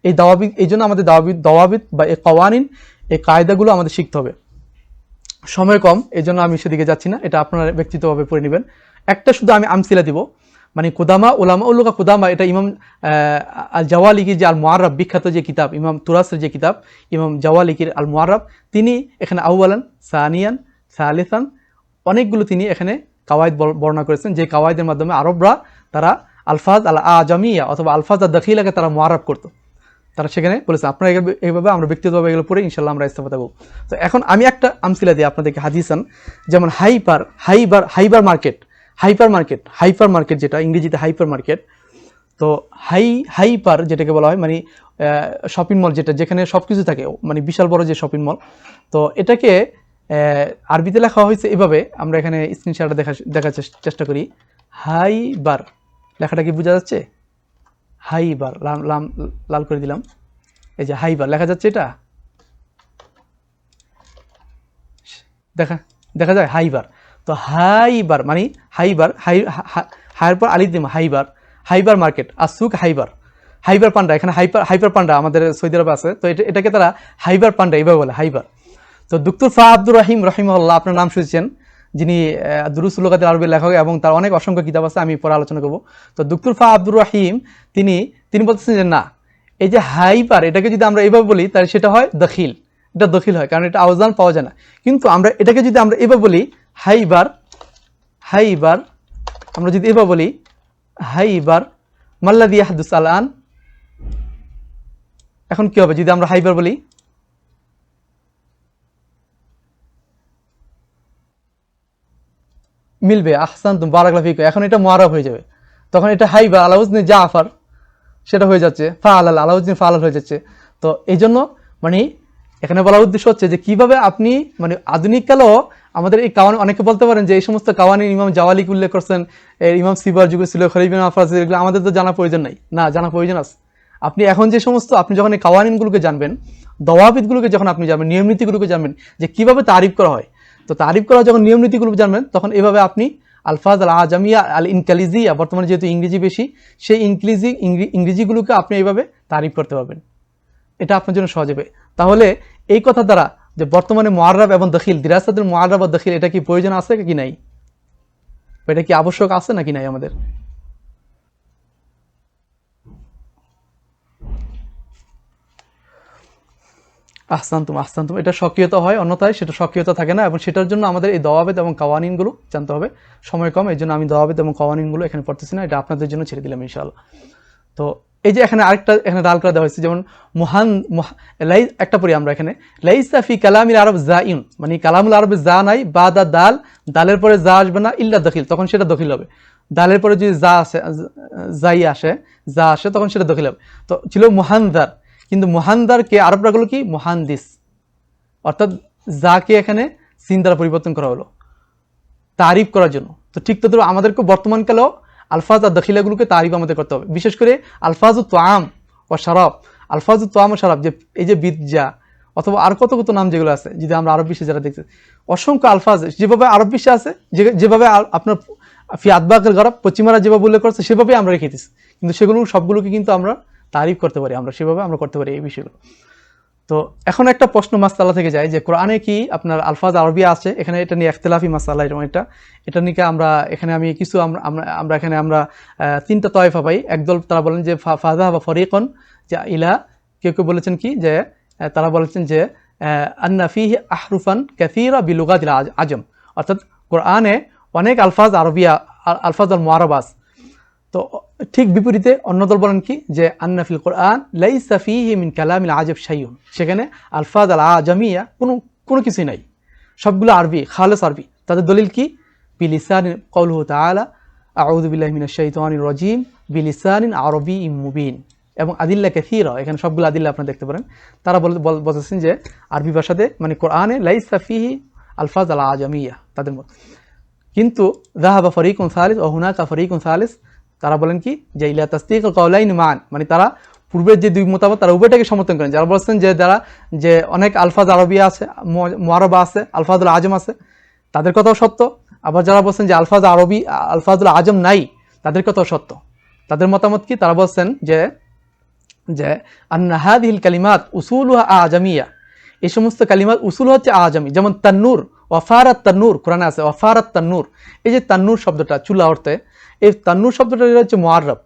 এই দাওয়াবিত, এই জন্য আমাদের দাওয়াবিত বা এই কাওয়ানিন, এই কায়দাগুলো আমাদের শিখতে হবে। সময় কম, এই জন্য আমি সেদিকে যাচ্ছি না, এটা আপনারা ব্যক্তিগতভাবে পড়ে নেবেন। একটা শুধু আমি আমসিলা দিব, মানে কুদামা উলামা উল্লুকা কুদামা, এটা ইমাম আল জাওয়ালিকির যে আল মুআররাব বিখ্যাত যে কিতাব, ইমাম তুরাসের যে কিতাব ইমাম জাওয়ালিকির আল মুআররাব, তিনি এখানে আউয়ালান, সানিয়ান, সালিসান, অনেকগুলো তিনি এখানে কাওয়ায়েদ বর্ণনা করেছেন, যে কাওয়ায়েদের মাধ্যমে আরবরা তারা আলফাজ আল আজামিয়া অথবা আলফাজ আদ দাখিলাকে তারা মুআররাব করতো। তারা সেখানে বলেছে, আপনারা এইভাবে আমরা ব্যক্তিগতভাবে এগুলো পড়ে ইনশাল্লাহ আমরা ইস্তেফাদা পাবো। তো এখন আমি একটা আমসিলা দিই আপনাদেরকে হাদিসান, যেমন হাইপার মার্কেট যেটা ইংরেজিতে হাইপার মার্কেট। তো হাইপার যেটাকে বলা হয় মানে শপিং মল, যেখানে সব কিছু থাকে, মানে বিশাল বড় যে শপিং মল। তো এটাকে আরবিতে লেখা হয়েছে এভাবে, আমরা এখানে স্ক্রিনশটটা দেখার চেষ্টা করি। হাইবার লেখাটা কি বোঝা যাচ্ছে? হাইবার, লাল করে দিলাম, এই যে হাইবার লেখা যাচ্ছে, এটা দেখা যায় হাইবার। তো হাইবার মানে হাইয়ের পর আলিফ দিম, হাইবার মার্কেট, আসুক হাইবার পান্ডা। এখানে হাইপার পান্ডা আমাদের সৌদি আরবে আছে, তো এটাকে তারা হাইবার পান্ডা এইভাবে বলে, হাইবার। তো দক্তর ফা আব্দুর রহিম রহিমাহুল্লাহ, আপনার নাম শুনেছেন, যিনি দুরুসুল লুগাতিল আরবির লেখক, এবং তার অনেক অসংখ্য কিতাব আছে, আমি পরে আলোচনা করব। তো দক্তর ফা আব্দুর রহিম তিনি বলতেছেন যে না, এই যে হাইবার, এটাকে যদি আমরা এইভাবে বলি তাহলে সেটা হয় দখিল, এটা দখিল হয়, কারণ এটা আওজান পাওয়া যায় না। কিন্তু আমরা এটাকে যদি আমরা এভাবে বলি হাইবার, আমরা যদি এভাবে বলি হাইবার মাল্লাযী ইয়াহদুস আল-আন, এখন কি হবে যদি আমরা হাইবার বলি? মিলবে, আহসানতুম বারাকাল্লাহু ফিকুম। এখন এটা মুআররাব হয়ে যাবে, তখন এটা হাইবার আলা ওয়াজনি জাফর সেটা হয়ে যাচ্ছে, ফাআলাল আলা ওয়াজনি ফাআলাল হয়ে যাচ্ছে। তো এই জন্য মানে এখানে বলার উদ্দেশ্য হচ্ছে যে কিভাবে আপনি মানে আধুনিক কালেও আমাদের এই কাওয়ানি, অনেকে বলতে পারেন যে এই সমস্ত কাওয়ানি ইমাম জাওয়ালিক উল্লেখ করছেন, ইমাম সিবার যুগে ছিল, খলিল বিন আফরাজ, এগুলো আমাদের তো জানা প্রয়োজন নাই। না, জানা প্রয়োজন আছে। আপনি এখন যে সমস্ত, আপনি যখন এই কাওয়ানিনগুলোকে জানবেন, দওয়াবিদগুলোকে যখন আপনি জানবেন, নিয়ম নীতিগুলোকে জানবেন যে কিভাবে তারিফ করা হয়, তো তারিফ করা যখন নিয়ম নীতিগুলো জানবেন, তখন এভাবে আপনি আলফাজ আল আজামিয়া আল ইনকালিজিয়া, বর্তমানে যেহেতু ইংরেজি বেশি, সেই ইংরেজিগুলোকে আপনি এইভাবে তারিফ করতে পারবেন। এটা আপনার জন্য সহজ হবে। তাহলে এই কথা দ্বারা যে বর্তমানে মুআররাব এবং দাখিল, দিরাসাতুল মুআররাব ও দাখিল, এটা কি প্রয়োজন আছে কি নাই, এটা কি আবশ্যক আছে নাকি নাই আমাদের? আহসানতুম, এটা সক্রিয়তা হয়, অন্যথায় সেটা সক্রিয়তা থাকে না, এবং সেটার জন্য আমাদের এই দওয়াবিত এবং কাওয়ানিনগুলো জানতে হবে। সময় কম, এই জন্য আমি দওয়াবিত এবং কাওয়ানিনগুলো এখানে পড়তেছি না, এটা আপনাদের জন্য ছেড়ে দিলাম ইনশাআল্লাহ। তো এই যে এখানে আরেকটা এখানে দাল করে দেওয়া হয়েছে, যেমন একটা পড়ি আমরা এখানে, লাইসা ফি কালামিল আরব জাইন, মানে কালামুল আরবে যা নাই, বাদা দাল, দালের পরে যা আসবে না, ইল্লা দাখিল, তখন সেটা দখিল হবে। দালের পরে যদি যা আসে, যা আসে তখন সেটা দখিল হবে। তো ছিল মুহানদার, কিন্তু মুহানদারকে আরবরা গুলো কি মুহান্দিস, অর্থাৎ যাকে এখানে সিন দ্বারা পরিবর্তন করা হলো তারিফ করার জন্য। তো ঠিক তদ্রুপ আমাদেরকে বর্তমানকালেও আলফাজ আর দাখিলাগুলোকে তারিফ আমাদের করতে হবে, বিশেষ করে আলফাজু তোয়াম ও শারাব, আলফাজু তোয়াম ও শারাব, যে এই যে বিদ্যা অথবা আর কত কত নাম যেগুলো আছে, যদি আমরা আরব বিশ্বে যারা দেখছি, অসংখ্য আলফাজ যেভাবে আরব বিশ্বে আছে, যেভাবে আপনার ফি আদবাকের গরব পশ্চিমারা যেভাবে উল্লেখ করছে সেভাবেই আমরা রেখে দিচ্ছি, কিন্তু সেগুলো সবগুলোকে কিন্তু আমরা তারিফ করতে পারি, আমরা সেভাবে আমরা করতে পারি এই বিষয়গুলো। তো এখন একটা প্রশ্ন মাসআলা থেকে যায় যে কোরআনে কি আপনার আলফাজ আরবিয়া আছে, এখানে এটা নিয়ে ইখতিলাফি মাসআলা, এবং এটা নিয়ে আমরা এখানে আমি কিছু আমরা এখানে আমরা তিনটা তয়ফা পাই। একদল তারা বলেন যে ফাযা বা ফরিকন, যে ইলা, কেউ কেউ বলেছেন কি যে তারা বলেছেন যে আন্না ফিহি আহরুফান কাসীরা বিলুগাতিল আজম, অর্থাৎ কোরআনে অনেক আলফাজ আরবিয়া, আলফাজ আল মুআরাব আছে। তো ঠিক বিপরীতে অন্য দল বলেন কি যে আন্না ফিল কোরআন লাইসা ফিহি মিন কালামিল আজব শাইউন, সেখানে আলফাজ আল আজামিয়া কোনো কিছুই নাই, সবগুলো আরবি, খালেস আরবি। তাদের দলিল কি? বিলিসানিন, কওলুহু তাআলা আউযু বিল্লাহি মিনাশ শাইতানির রাজীম বিলিসানিন আরবিয়্যিম মুবিন, এবং আদিল্লা কাসীরা, এখানে সবগুলো আদিল্লা আপনারা দেখতে পারেন। তারা বলতেছেন যে আরবি ভাষাতে মানে কোরআনে লাইসা ফিহি আলফাজ আল আজামিয়া তাদের মত। কিন্তু যাহাবা ফরিকুন সালিস ও হুনাকা ফরিকুন সালিস, তারা বলেন কি যে ইলা তাসদিকুল কাওলাইন মান, মানে তারা পূর্বের যে দুই মতামত তারা উভয়টাকে সমর্থন করেন। যারা বলছেন যে অনেক আলফাজ আরবিয়া আছে, মুআরাবা আছে, আলফাজুল আজম আছে, তাদের কথাও সত্য। আবার যারা বলছেন যে আলফাজুল আজম নাই, তাদের কথাও সত্য। তাদের মতামত কি? তারা বলছেন যে আন্না হাযিহিল কালিমাত উসুলুহা আজামিয়া, এই সমস্ত কালিমাত উসুল হচ্ছে আজামি। যেমন তান্নুর, ওয়াফারাত তান্নুর, কোরআনে আছে ওয়াফারাত তান্নুর, এই যে তান্নুর শব্দটা চুলা অর্থে, এই তান্নুর শব্দটা হচ্ছে মুআররাব।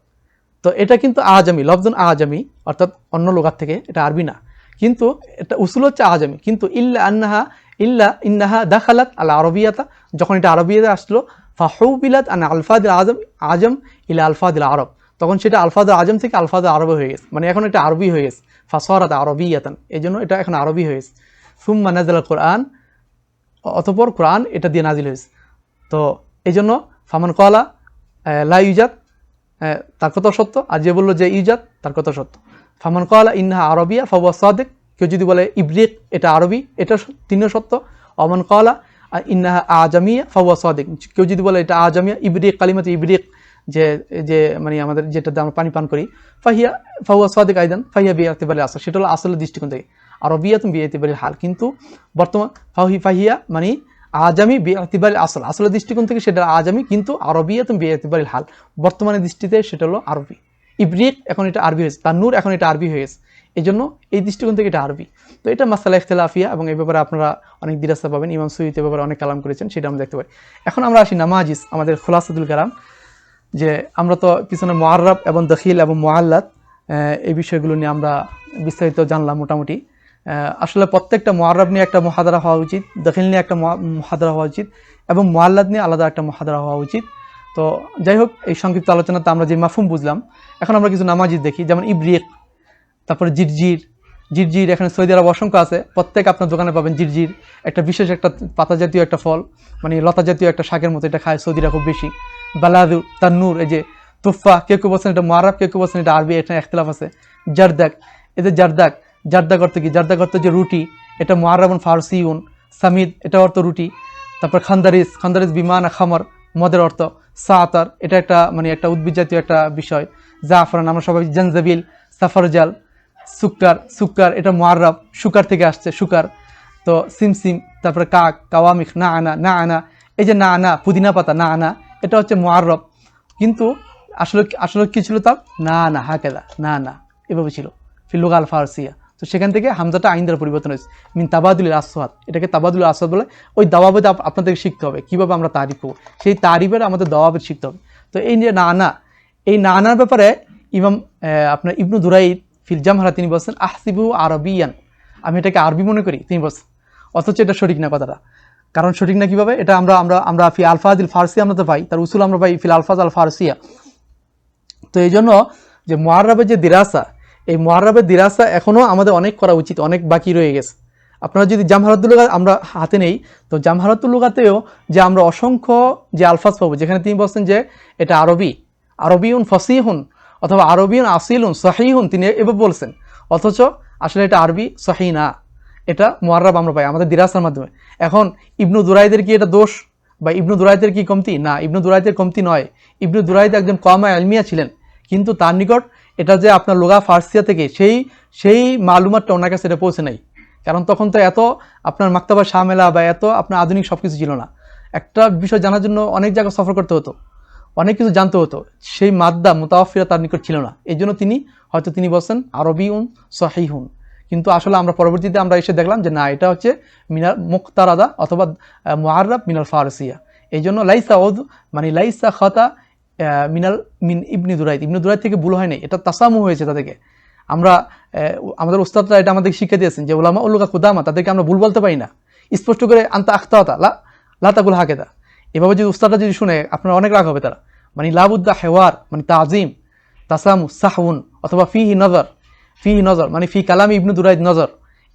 তো এটা কিন্তু আজামি, লফজুন আজামি, অর্থাৎ অন্য লুগাত থেকে, এটা আরবি না, কিন্তু এটা উসুল হচ্ছে আজামি। কিন্তু ইন্নাহা দাখালাত আল আরবিয়াতা, যখন এটা আরবিয়াতে আসলো, ফাহুবিলাত আন আলফাদিল আজম ইলা আলফাদিল আরব, তখন সেটা আলফাদুল আজম থেকে আলফাদুল আরব হয়ে গেছে, মানে এখন এটা আরবি হয়ে গেছে, ফাসরাত আরবিয়াতান, এই জন্য এটা এখন আরবি হয়ে গেছে। সুম্মা নাযালাল কোরআন, অতঃপর কোরআন এটা দিয়ে নাজিল হয়েছে। তো এই জন্য ফামান ক্বালা লা ইউজাদ, তার কথা সত্য, আর যে বললো যে ইউজাদ, তার কথা সত্য। ফামান ক্বালা ইন্নাহা আরবিয়া ফাহুয়া সাদিক, কেউ যদি বলে ইব্রিক এটা আরবি, এটা তিনিও সত্য। অমান ক্বালা ইন্নাহা আজামিয়া ফাহুয়া সাদিক, কেউ যদি বলে এটা আজামিয়া, ইব্রিক, কালিমাত ইব্রিক, যে মানে আমাদের যেটাতে আমরা পানি পান করি, ফাহুয়া সাদিক আইদান ফাহিয়া বিইতিবারিল আসল, সেটা হলো আসলের দৃষ্টিকোণ থেকে, আরবিয়াতুম বিইতিবারিল হাল। কিন্তু বর্তমান ফাহিয়া মানে আজামি বিইতিবারিল আসল, আসলের দৃষ্টিকোণ থেকে সেটা আজামি, কিন্তু আরবিয়াতুম বিইতিবারিল হাল, বর্তমানের দৃষ্টিতে সেটা হলো আরবি। ইব্রিক এখন এটা আরবি হয়েছে, তান্নুর এখন এটা আরবি হয়েছে, এই জন্য এই দৃষ্টিকোণ থেকে এটা আরবি। তো এটা মাসালা ইখতিলাফিয়া, এবং এই ব্যাপারে আপনারা অনেক দিরাসা পাবেন, ইমাম সুয়ুতী ব্যাপারে অনেক কালাম করেছেন, সেটা আমরা দেখতে পাই। এখন আমরা আসি নামাজিস, আমাদের খুলাসাতুল কালাম, যে আমরা তো পিছনে মুআররাব এবং দাখিল এবং মুআল্লাত, এই বিষয়গুলো নিয়ে আমরা বিস্তারিত জানলাম মোটামুটি। আসলে প্রত্যেকটা মুআররাব নিয়ে একটা মুহাদারা হওয়া উচিত, দাখিল নিয়ে একটা মুহাদারা হওয়া উচিত, এবং মুআল্লাত নিয়ে আলাদা একটা মুহাদারা হওয়া উচিত। তো যাই হোক, এই সংক্ষিপ্ত আলোচনাতে আমরা যে মাফহুম বুঝলাম, এখন আমরা কিছু নামাজিদ দেখি, যেমন ইব্রিক, তারপরে জিরজির, এখানে সৌদি আরব অসংখ্য আছে, প্রত্যেক আপনার দোকানে পাবেন জিরজির, একটা বিশেষ একটা পাতা জাতীয় একটা ফল, মানে লতা জাতীয় একটা শাকের মতো, এটা খায় সৌদিরা খুব বেশি। বালাদু, তান্নুর, এই যে তুফা, কেউ কেউ বলছেন এটা মুআররাব, কেউ কেউ বলছেন এটা আরবি, এটা ইখতিলাফ আছে। জারদাক, এই যে জারদাক অর্থ কি? জারদাক অর্থ যে রুটি, এটা মুআররাবুন ফারসিউন। সামিদ এটা অর্থ রুটি। তারপর খান্দারিস, খান্দারিস বিমানা খামর, মদের অর্থ। সাআতার এটা একটা মানে একটা উদ্ভিদ জাতীয় একটা বিষয়। জাফরান আমরা সবাই জানজাবিল। সাফারজাল, সুক্কার, সুক্কার এটা মুআররাব, সুকার থেকে আসছে, সুকার। তো সিমসিম, তারপরে কাক, কাওয়ামিখ, না আনা, না আনা, এই যে না আনা পুদিনা পাতা, না আনা এটা হচ্ছে মুআররাব। কিন্তু আসলে আসলে কি ছিল তার, না না হাকেদা, না না এভাবে ছিল ফিল লুগা আল ফারসিয়া। তো সেখান থেকে হামজাটা আইন দ্বারা পরিবর্তন হয়েছে, মিন তাবাদুল আসওয়াদ, এটাকে তাবাদুল আসওয়াদ বলে। ওই দাওয়াবেদ আপনাদেরকে শিখতে হবে কীভাবে আমরা তারিফ করবো, সেই তারিফের আমাদের দাওয়াবেদ শিখতে হবে। তো এই যে না আনা, এই না আনার ব্যাপারে ইমাম আপনার ইবনু দুরাইদ ফিল জামহারা তিনি বলছেন আহসিবু আরবিয়ান, আমি এটাকে আরবি মনে করি তিনি বলছেন, অথচ এটা সঠিক না কথাটা। কারণ সঠিক না কীভাবে, এটা আমরা আমরা আমরা ফি আলফাজিল ফারসি আমরা তো পাই, তার উসুল আমরা পাই ফিল আলফাজ আল ফারসিয়া। তো এই জন্য যে মুআররাবের যে দিরাসা, এই মুআররাবের দিরাসা এখনও আমাদের অনেক করা উচিত, অনেক বাকি রয়ে গেছে। আপনারা যদি জামহারাতুল লুগা আমরা হাতে নেই, তো জামহারাতুল লুগাতেও যে আমরা অসংখ্য যে আলফাজ পাবো, যেখানে তিনি বলছেন যে এটা আরবি, আরবিউন ফসিহুন অথবা আরবিউন আসিলুন সহিহুন, তিনি এভাবে বলছেন, অথচ আসলে এটা আরবি সহি না, এটা মুআররাব আমরা পাই আমাদের দিরাসার মাধ্যমে। এখন ইবনু দুরাইদের কি এটা দোষ বা ইবনু দুরাইদের কি কমতি? না, ইবনু দুরাইদের কমতি নয়। ইবনু দুরাইদ একজন কওমে ইলমিয়া ছিলেন, কিন্তু তার নিকট এটা যে আপনার লুগা ফারসিয়া থেকে সেই মালুমাতটা ওনার কাছে এটা পৌঁছে নাই। কারণ তখন তো এত আপনার মাক্তাবা শামেলা বা এত আপনার আধুনিক সব কিছু ছিল না। একটা বিষয় জানার জন্য অনেক জায়গা সফর করতে হতো, অনেক কিছু জানতে হতো, সেই মাদ্দা মুতাওয়াফিরা তার নিকট ছিল না। এই জন্য তিনি বলছেন আরবিউন সহিহুন, কিন্তু আসলে আমরা পরবর্তীতে আমরা এসে দেখলাম যে না, এটা হচ্ছে মিনাল মুক্তারাদা অথবা মুআররাব মিনাল ফারসিয়া। এই জন্য লাইসা মানে লাইসা খাতা মিন ইবনি দুরাইদ থেকে ভুল হয় নাই, এটা তাসামু হয়েছে তাদেরকে। আমরা আমাদের উস্তাদরা এটা আমাদের শিক্ষা দিয়েছেন যে উলামা উল লুগা কুদামা, তাদেরকে আমরা ভুল বলতে পারি না, স্পষ্ট করে আনতা আখতাতা লা তাকুল হাকেদা, এভাবে যদি উস্তাদরা যদি শুনে আপনার অনেক রাগ হবে তারা। মানে লাবুদ্দা হেওয়ার মানে তাজিম, তাসামু, সাহউন অথবা ফিহি নজর মানে ফি কালামি ইবনু দুরাইদ নজর,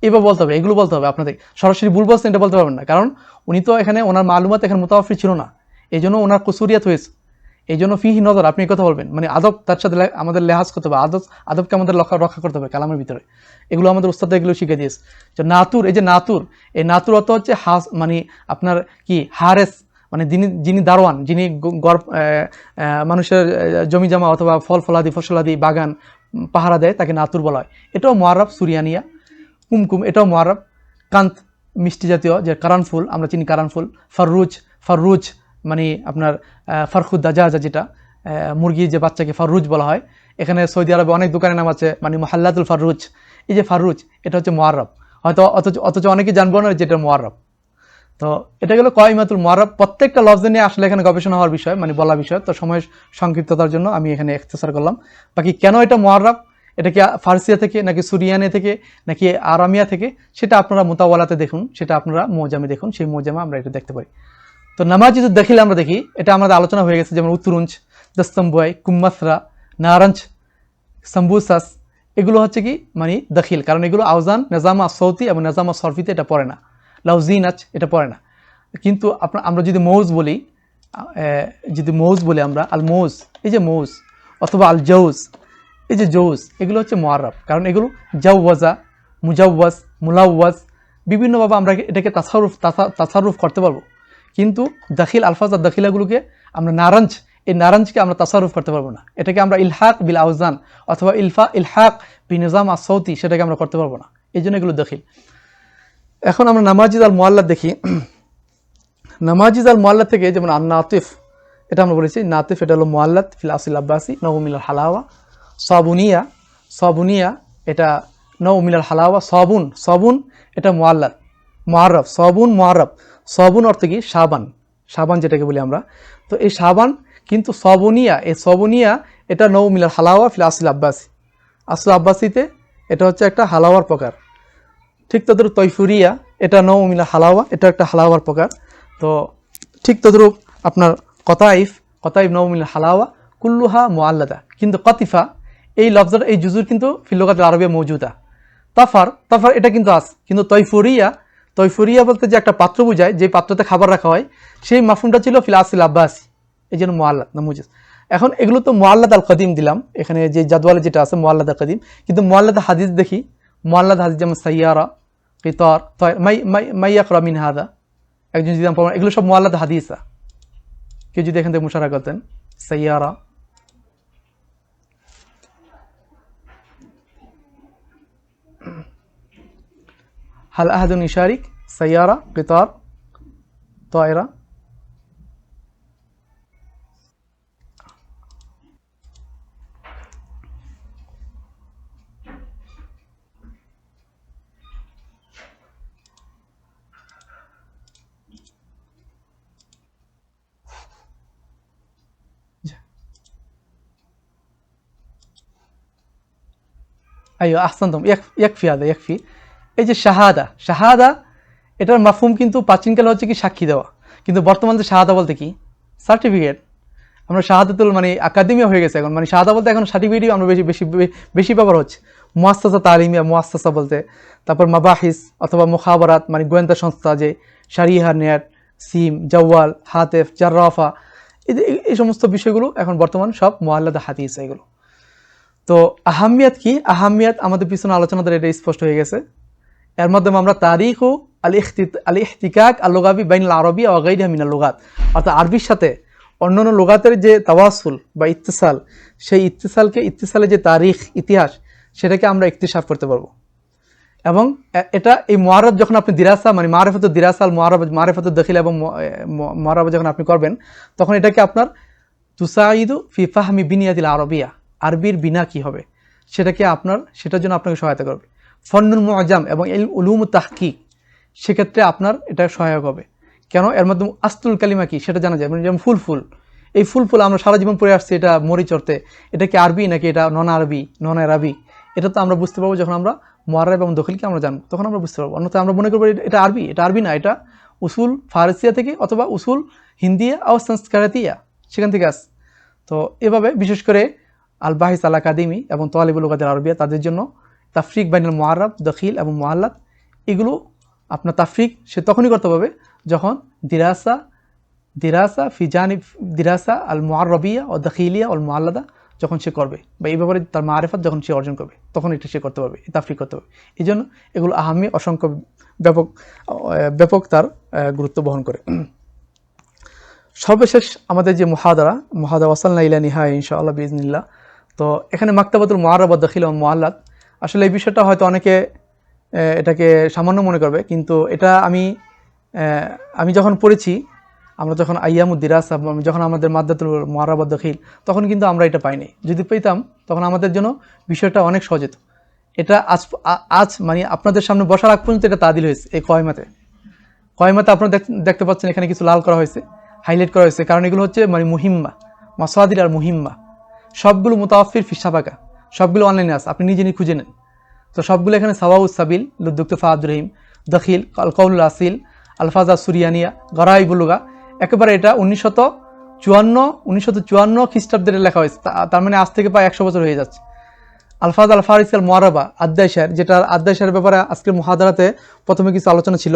এভাবে বলতে হবে, এগুলো বলতে হবে। আপনাদের সরাসরি ভুল বলছেন এটা বলতে পারবেন না, কারণ উনি তো এখানে ওনার মালুমাত এখানে মুতাওয়াফির ছিল না, এই জন্য ওনার কসুরিয়াত হয়েছে। এই জন্য ফিহি নজর আপনি এই কথা বলবেন, মানে আদব তার সাথে আমাদের লেহাজ করতে হবে, আদবকে আমাদের রক্ষা করতে হবে কালামের ভিতরে। এগুলো আমাদের উস্তাদ এগুলো শিখে দিয়েছে। যে নাতুর, এই যে নাতুর, এই নাতুর অর্থ হচ্ছে মানে আপনার কি হারেস, মানে যিনি দারোয়ান, যিনি মানুষের জমি জমা অথবা ফসলাদি বাগান পাহারা দেয়, তাকে নাতুর বলা হয়। এটাও মুআররাব। সুরিয়ানিয়া, কুমকুম এটাও মুআররাব। কান্ত মিষ্টি জাতীয় যে কারানফুল আমরা চিনি, কারানফুল। ফাররুজ মানে আপনার ফারখুদ দাজাজা, যেটা মুরগির যে বাচ্চাকে ফাররুজ বলা হয়। এখানে সৌদি আরবে অনেক দোকানের নাম আছে, মানে মুহাল্লাতুল ফাররুজ। এই যে ফাররুজ এটা হচ্ছে মুআররাব, হয়তো অথচ অনেকে জানবো না যে এটা মুআররাব। তো এটা গেল কয়মাতুল মুআররাব। প্রত্যেকটা লফজ নিয়ে আসলে এখানে গবেষণা হওয়ার বিষয়, মানে বলা বিষয়। তো সময় সংক্ষিপ্ততার জন্য আমি এখানে ইখতিসার করলাম। বাকি কেন এটা মুআররাব, এটা কি ফারসিয়া থেকে নাকি সুরিয়ানি থেকে নাকি আরামিয়া থেকে, সেটা আপনারা মুতাওয়ালাতে দেখুন, সেটা আপনারা মোজামে দেখুন, সেই মোজামে আমরা এটা দেখতে পারি। তো নামাজিদুদ দাখিল আমরা দেখি, এটা আমাদের আলোচনা হয়ে গেছে, যেমন উত্তরুঞ্চ, দস্তম্বয়, কুম্মাসরা, নারাঞ্চ, সাম্বুসাস, এগুলো হচ্ছে কি মানে দাখিল, কারণ এগুলো আওজান নেজামা সৌতি এবং নেজামা সরফিতে এটা পড়ে না। লাউজিনাচ এটা পড়ে না। কিন্তু আমরা যদি মৌজ বলি, আমরা আল মৌজ, এই যে মৌজ অথবা আল জৌজ, এই যে জৌজ, এগুলো হচ্ছে মুআররাব, কারণ এগুলো জাওয়াজা, মুজাওয়াজ, মুলাওয়াজ, বিভিন্নভাবে আমরা এটাকে তাসারুফ করতে পারবো। কিন্তু দাখিল আলফাজ আর দাখিলাগুলোকে আমরা এই নারাঞ্জকে আমরা তাসারুফ করতে পারবো না। এটাকে আমরা ইলহাক বিল আওজান অথবা ইলহাক বি নিজাম আসৌতি, সেটাকে আমরা করতে পারবো না, এই জন্য এগুলো দাখিল। এখন আমরা নামাজিদ আল মুআল্লাদ দেখি। নামাজিদ আল মুআল্লাদ থেকে যেমন নাতিফ, এটা আমরা বলেছি নাতিফ, এটা হলো মুআল্লাদ ফিল আসিল আব্বাসি, নওমিল হালাওয়া। সাবুনিয়া এটা নওমিল হালাওয়া। সাবুন এটা মুআররাব। সাবুন অর্থ কি সাবান যেটাকে বলি আমরা। তো এই সাবান, কিন্তু সাবুনিয়া এটা নওমিল হালাওয়া ফিল আসিল আব্বাসি। আসল আব্বাসিতে এটা হচ্ছে একটা হালাওয়ার প্রকার। ঠিক তদ্রুপ তৈফুরিয়া এটা নওমিল হালাওয়া, এটা একটা হালাওয়ার প্রকার। তো ঠিক তদ্রুপ আপনার কতাইফ নওমিল হালাওয়া, কুল্লুহা মুআল্লাদা। কিন্তু কতিফা এই লফজটা, এই জুজুর কিন্তু ফিল লুগাতুল আরবিয়া মওজুদা। তাফার এটা কিন্তু আছে, কিন্তু তৈফুরিয়া বলতে যে একটা পাত্র বোঝায়, যে পাত্রতে খাবার রাখা হয়, সেই মাফহুমটা ছিল ফিল আসিল আব্বাসি, এই জন্য মুআল্লাদ না মুজিজ। এখন এগুলো তো মুআল্লাদ আল কদিম দিলাম, এখানে যে জাদওয়ালে যেটা আছে মুআল্লাদ আল কদিম। কিন্তু মুআল্লাদ হাদিস দেখি, মুআল্লাদ হাদিস যেমন সাইয়ারা, কিতার, মাই ইয়াকরা মিন হাদা, একজন যদি আমরা এগুলো সব মুআল্লাদ হাদিসা, কেউ যদি এখান থেকে মুশারা করতেন সাইয়ারা, হাল আহাদুন ইশারিক, সাইয়ারা, কিতার, তায়রা। আইয়ো আহসানতুম, ইয়াকফি হাদা, ইয়াকফি। এই যে শাহাদা, শাহাদা এটার মাফহুম কিন্তু প্রাচীনকালে হচ্ছে কি সাক্ষী দেওয়া, কিন্তু বর্তমানে শাহাদা বলতে কি সার্টিফিকেট। আমরা শাহাদাতুল মানে একাডেমি হয়ে গেছে এখন, মানে শাহাদা বলতে এখন সার্টিফিকেটই আমরা বেশি বেশি বেশি ব্যবহার হচ্ছে। মুআসসাসা তালিমিয়া, মুআসসাসা বলতে, তারপর মাবাহিস অথবা মুখাবারাত মানে গোয়েন্দা সংস্থা, যে শারিহা, নেট, সিম, জাওয়াল, হাতেফ, জার্রাফা, এই সমস্ত বিষয়গুলো এখন বর্তমান সব মুআল্লাদ হাদিস এগুলো। তো আহামিয়াত কি? আহামিয়াত আমাদের পিছনে আলোচনা দ্বারা এটা স্পষ্ট হয়ে গেছে। এর মাধ্যমে আমরা তারিখ ও আল ইহতিকাক আল লুগাবি বাইনাল আরবিয়া ওয়া গায়রিহা মিনাল লুগাত, অর্থাৎ আরবির সাথে অন্যান্য লুগাতের যে তাওয়াসুল বা ইত্তিসাল, সেই ইত্তিসালের যে তারিখ, ইতিহাস, সেটাকে আমরা ইকতিশাফ করতে পারবো। এবং এটা এই মুআরাব যখন আপনি দিরাসা মানে মারিফাতুদ দিরাসা আল মুআরাব, মারিফাতুদ দাখিল এবং মুআরাব যখন আপনি করবেন, তখন এটাকে আপনার তুসাইদু ফি ফাহমি বিনিয়াতিল আরবিয়া, আরবির বিনা কি হবে সেটাকে আপনার, সেটার জন্য আপনাকে সহায়তা করবে। ফন্নুল মুআজাম এবং উলুম তাহকিক, সেক্ষেত্রে আপনার এটা সহায়ক হবে। কেন? এর মাধ্যমে আস্তুল কালিমা কি সেটা জানা যায়। মানে যেমন ফুল, এই ফুল আমরা সারা জীবন পড়ে আসছি, এটা মরিচ অর্থে, এটা কি আরবি নাকি এটা নন আরবি, এটা তো আমরা বুঝতে পারবো যখন আমরা মুআরাব এবং দখিলকে আমরা জানবো, তখন আমরা বুঝতে পারবো। অন্যথায় আমরা মনে করবো এটা আরবি না, এটা উসুল ফারসিয়া থেকে অথবা উসুল হিন্দিয়া ও সংস্কারাতিয়া, সেখান থেকে আস। তো এভাবে বিশেষ করে আল বাহিস আল আকাদেমি এবং তালিবুল লুগাতিল আরবিয়া, তাদের জন্য তাফরিক বাইনাল মুআরাব, দখিল এবং মুআল্লাদ, এগুলো আপনার তাফরিক সে তখনই করতে পারবে যখন দিরাসা ফি জানিব দিরাসা আল মুআররাবিয়া ও দখিলিয়া ও মুআল্লাদা যখন সে করবে, বা এই ব্যাপারে তার মারিফাত যখন সে অর্জন করবে, তখন এটা সে করতে পারবে, তাফরিক করতে পারবে। এই জন্য এগুলো আহামি অসংখ্য ব্যাপক তার গুরুত্ব বহন করে। সর্বশেষ আমাদের যে মুহাদারা ওয়াসালনা ইলা নিহায়া ইনশাআল্লাহ বিইজনিল্লাহ। তো এখানে মাকতাবাতুল মুআরাব ওয়া দাখিল ওয়া মুআল্লাদ, আসলে এই বিষয়টা হয়তো অনেকে এটাকে সামান্য মনে করবে, কিন্তু এটা আমি যখন পড়েছি, আমরা যখন আইয়ামুদ দিরাসা, যখন আমাদের মাদ্দাতুল মুআরাব ওয়া দাখিল, তখন কিন্তু আমরা এটা পাইনি। যদি পেতাম তখন আমাদের জন্য বিষয়টা অনেক সহজ হতো। এটা আজ মানে আপনাদের সামনে বসার আগ পর্যন্ত এটা তাদিল হয়েছে। এই কয়মাতে আপনারা দেখতে পাচ্ছেন এখানে কিছু লাল করা হয়েছে, হাইলাইট করা হয়েছে, কারণ এগুলো হচ্ছে মানে মুহিম্মা, মাসাদির আর মুহিম্মা, সবগুলো মুতাওয়াফির ফি সাবাকা, সবগুলো অনলাইনে আছে, আপনি নিজে খুঁজে নেন। তো সবগুলো এখানে সাওয়াউস সাবিল, লুদ্দুক্তফা আব্দুর রহিম, দখিল, আল কওলুল আসিল, আলফাজা সুরিয়ানিয়া, গরাইবুল লুগা, একেবারে এটা 1954 খ্রিস্টাব্দের লেখা হয়েছে, তার মানে আজ থেকে প্রায় 100 বছর হয়ে যাচ্ছে। আলফাজ আল ফারিস আল মুআরাবা আদ্দাইশার, যেটা আদ্দাইশার ব্যাপারে আজকের মুহাদারাতে প্রথমে কিছু আলোচনা ছিল।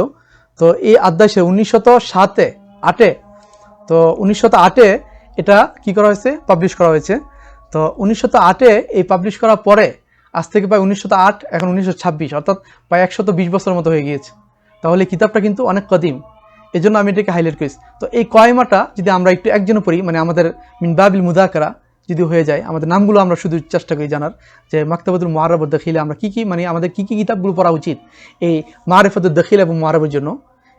তো এই আদ্দাইশার 1907-8, তো 1908 এটা কি করা হয়েছে, পাবলিশ করা হয়েছে। তো 1908 এই পাবলিশ করার পরে আজ থেকে প্রায় 1908, এখন 1926, অর্থাৎ প্রায় 120 বছরের মতো হয়ে গিয়েছে। তাহলে কিতাবটা কিন্তু অনেক কদিম, এই জন্য আমি এটাকে হাইলাইট করেছি। তো এই কয়মাটা যদি আমরা একটু একজনে পড়ি, মানে আমাদের মিন বাবিল মুযাকারা যদি হয়ে যায়, আমাদের নামগুলো আমরা শুধু চেষ্টা করি জানার, যে মাকতাবাতুল মুআরাব ওয়া দাখিল আমরা কি মানে আমাদের কি কিতাবগুলো পড়া উচিত এই মারিফাতুদ দাখিল এবং মুআরাবের জন্য,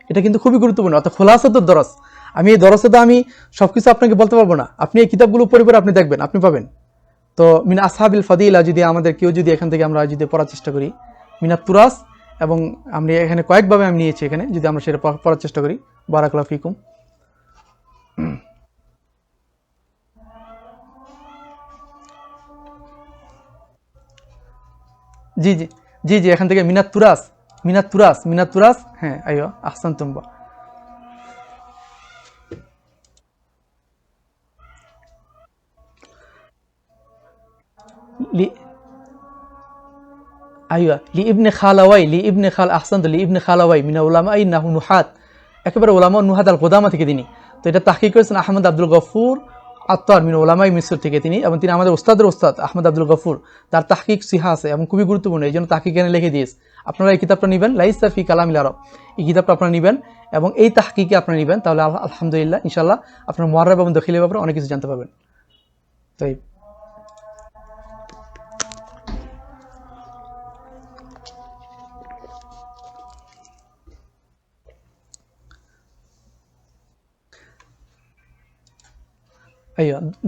এটা কিন্তু খুবই গুরুত্বপূর্ণ। অর্থাৎ খোলাসাতুদ দরস, আমি এই দরসে তো আমি সবকিছু আপনাকে বলতে পারবো না, আপনি এই কিতাবগুলো পড়ে আপনি দেখবেন, আপনি পাবেন। তো মিন আসহাবিল ফাদিলা যদি আমাদের কেউ যদি এখান থেকে আমরা যদি পড়ার চেষ্টা করি, মিনাত তুরাস, এবং আমি এখানে কয়েকভাবে আমি নিয়েছি, এখানে যদি আমরা সেটা পড়ার চেষ্টা করি। বারাকাল্লাহু ফিকুম। জি জি জি জি এখান থেকে মিনাত তুরাস, হ্যাঁ আইয়ো আহসানতুম। আইয়া লি ইবনে খালাওয়াই মিনা উলামা ইন্নাহু নুহাত, একেবারে উলামা নুহাত আল কুদামা থেকে তিনি। তো এটা তাহকিক করেছেন আহমদ আব্দুল গফুর আত্তার মিনা উলামাই মিসর থেকে তিনি, এবং তিনি আমাদের ওস্তাদ আহমদ আব্দুল গফুর, তার তাহকিক সিহা আছে এবং খুবই গুরুত্বপূর্ণ, এই জন্য তাহকিক এখানে লিখে দিয়েছে আপনারা এই কিতাবটা নেবেন, লাইসা ফি কালামিল আরব, এই কিতাবটা আপনারা নেবেন এবং এই তাহকিকে আপনারা নেবেন, তাহলে আলহামদুলিল্লাহ ইনশাআল্লাহ আপনার মুআররাব এবং দখিলের ব্যাপারে অনেক কিছু জানতে পারবেন। তাই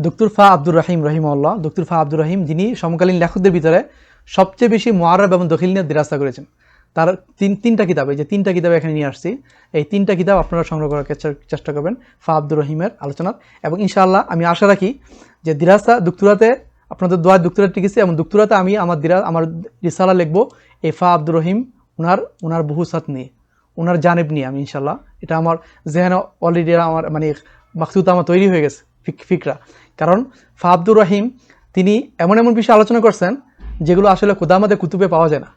ডক্টর ফা আব্দুর রহিম রহিমাল্লাহ, ডক্টর ফা আব্দুর রহিম যিনি সমকালীন লেখকদের ভিতরে সবচেয়ে বেশি মুআররাব এবং দখিল নিয়ে দিরাসা করেছেন। তার তিনটা কিতাব, এই যে তিনটা কিতাব এখানে নিয়ে আসছি, এই তিনটা কিতাব আপনারা সংগ্রহ করার চেষ্টা করবেন ফা আব্দুর রহিমের আলোচনার। এবং ইনশাআল্লাহ আমি আশা রাখি যে দিরাসা দুক্তুরাতে আপনাদের দোয়া দুক্তুরা টিকেছে এবং দুক্তুরাতে আমি আমার রিসালা লিখবো এই ফা আব্দুর রহিম ওনার বহুসাত নিয়ে, ওনার জানেব নিয়ে আমি ইনশাআল্লাহ, এটা আমার জেহেনে অলরেডি আমার মানে মাকসুদ আমার তৈরি হয়ে গেছে ফিকরা। কারণ ফা আব্দুর রহিম তিনি এমন এমন বিষয়ে আলোচনা করছেন যেগুলো আসলে খুদামাদে কুতুবে পাওয়া যায় না।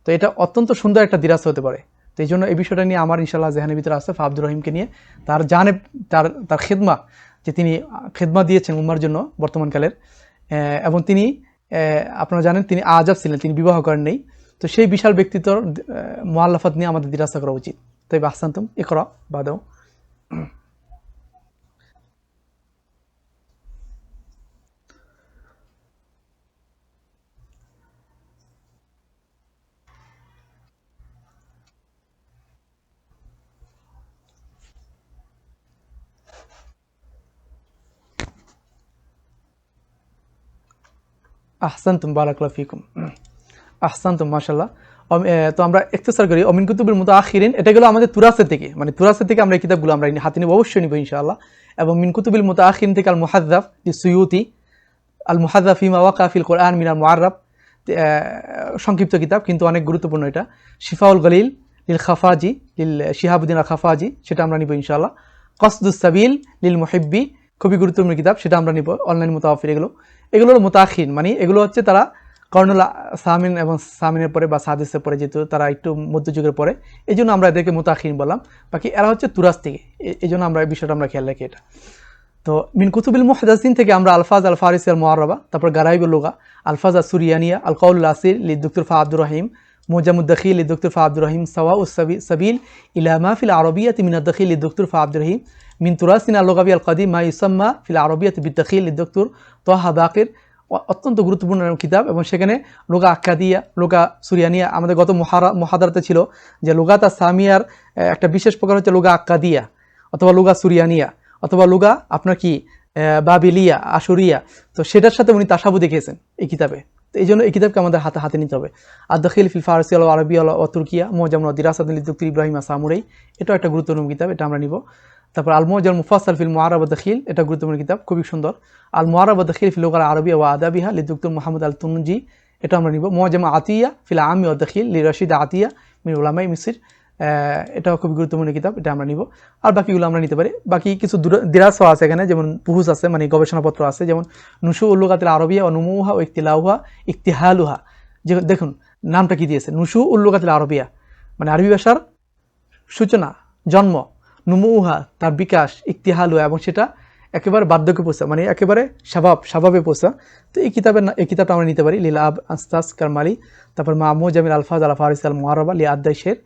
তো এটা অত্যন্ত সুন্দর একটা দিরাসা হতে পারে। তো এই জন্য এই বিষয়টা নিয়ে আমার ইনশাআল্লাহ জেহানের ভিতরে আছে ফা আব্দুর রহিমকে নিয়ে, তার জানেব, তার খেদমা, যে তিনি খেদমা দিয়েছেন উম্মার জন্য বর্তমানকালের, এবং তিনি আপনারা জানেন তিনি আজাব ছিলেন, তিনি বিবাহ করেন নেই। তো সেই বিশাল ব্যক্তিত্বর মুআল্লাফাত নিয়ে আমাদের দিরাসা করা উচিত। তাই আহসানতুম ইকরা বাদাও। আহসানতুম বারাকাল্লাহু ফিকুম, আহসানতুম মাশাআল্লাহ। তো আমরা ইখতিসার করি অমিন কুতুবুল মুতাআখিরিন, এটা গেলো আমাদের তুরাসের থেকে, মানে তুরাসের থেকে আমরা এই কিতাবগুলো আমরা হাতে নেব, অবশ্যই নেব ইনশাআল্লাহ। এবং মিন কুতুবিল মুতাআখিরিন থেকে আল মুহাদ্দাফ লিসুয়ুতি, আল মুহাদ্দাফ ফিমা ওয়াকা ফিল কোরআন মিনাল মুআররাব, সংক্ষিপ্ত কিতাব কিন্তু অনেক গুরুত্বপূর্ণ এটা। শিফাউল গলিল লিল খাফাজি, লিল শিহাবুদ্দিন আল খাফাজি, সেটা আমরা নিব ইনশাআল্লাহ। কসদুস সাবিল লিল মুহিব্বি, খুবই গুরুত্বপূর্ণ কিতাব, সেটা আমরা নিব। অনলাইন মুতাওয়াফির, এগুলো হলো মুতাআখির, মানে এগুলো হচ্ছে তারা কর্নুল সামিন এবং সামিনের পরে বা সাদিসের পরে, যেহেতু তারা একটু মধ্যযুগের পরে, এই জন্য আমরা এদেরকে মুতাআখির বললাম। বাকি এরা হচ্ছে তুরাস থেকে, এই জন্য আমরা এই বিষয়টা আমরা খেয়াল রাখি এটা। তো মিন কুতুবিল মুহাদ্দিসিন থেকে আমরা আলফাজ আল ফারিসি আল মুআররাবা, তারপর গারাইবুল লুগা, আলফাজ আস সুরিয়ানিয়া, আল কাউলুল আসির লি ডক্টর ফা আব্দুর রহিম, মুজামুদ দাখিল লি ডক্টর ফা আব্দুর রহিম, সাওয়াউস সাবিল ইলা মা ফিল আরবিয়াতি মিনাদ দাখিল লি ডক্টর ফা আব্দুর রহিম, মিন তুরাসিনা আল লুগাবি আল কাদিম মা ইউসাম্মা ফিল আরবিয়াতি বিদ দাখিল লি ডক্টর তাহা বাকির, অত্যন্ত গুরুত্বপূর্ণ কিতাব। এবং সেখানে লুগা আক্কাদিয়া, লুগা সুরিয়ানিয়া, আমাদের গত মুহাদারাতে ছিল যে লুগাত আর সামিয়ার একটা বিশেষ প্রকার হচ্ছে লুগা আক্কাদিয়া অথবা লুগা সুরিয়ানিয়া অথবা লুগা আপনার কি বাবিলিয়া, আশুরিয়া। তো সেটার সাথে উনি তাসাবু দেখিয়েছেন এই কিতাবে। তো এই জন্য এই কিতাবকে আমাদের হাতে নিতে হবে। আর দাখিল ফিল ফারসি আল আরবি আল তুর্কিয়া মুজাম দিরাসাত লিদুক্তি ইব্রাহিম সামুরাই, এটাও একটা গুরুত্বপূর্ণ কিতাব, এটা আমরা নিব। তারপর আল মুজাল মুফাসসাল ফিল মুআররাব দাখিল, এটা গুরুত্বপূর্ণ কিতাব, খুবই সুন্দর। আল মুআররাব দাখিল ফিল লুগাল আরবিয়া ওয়া আদাবিহা লিদুক্তর মুহাম্মদ আল তুনজি, এটা আমরা নিব। মুজাম আতিয়া ফিল আমি ওয়া দাখিল লি রশিদ আতিয়া মিন উলামায়ে মিসর, এটাও খুবই গুরুত্বপূর্ণ কিতাব, এটা আমরা নিব। আর বাকিগুলো আমরা নিতে পারি। বাকি কিছু দিরাসা আছে এখানে, যেমন বুহুস আছে, মানে গবেষণাপত্র আছে, যেমন নুশুউল লুগাতিল আরবিয়া ওয়া নুমুহা ওয়া ইখতিলাউহা ইখতিহালুহা, যে দেখুন নামটা কি দিয়েছে, নুশুউল লুগাতিল আরবিয়া মানে আরবি ভাষার সূচনা, জন্ম, নুমুহা তার বিকাশ, ইখতিহালুহা এবং সেটা একেবারে বার্ধক্যে পৌঁছা, মানে একেবারে স্বভাবে পৌঁছা। তো এই কিতাবটা আমরা নিতে পারি, লীলা আব আস্তাস কারমালি। তারপর মামু জামিল আলফাজ আল ফারিস আল মুআররাবা লি আদ্দাই শের,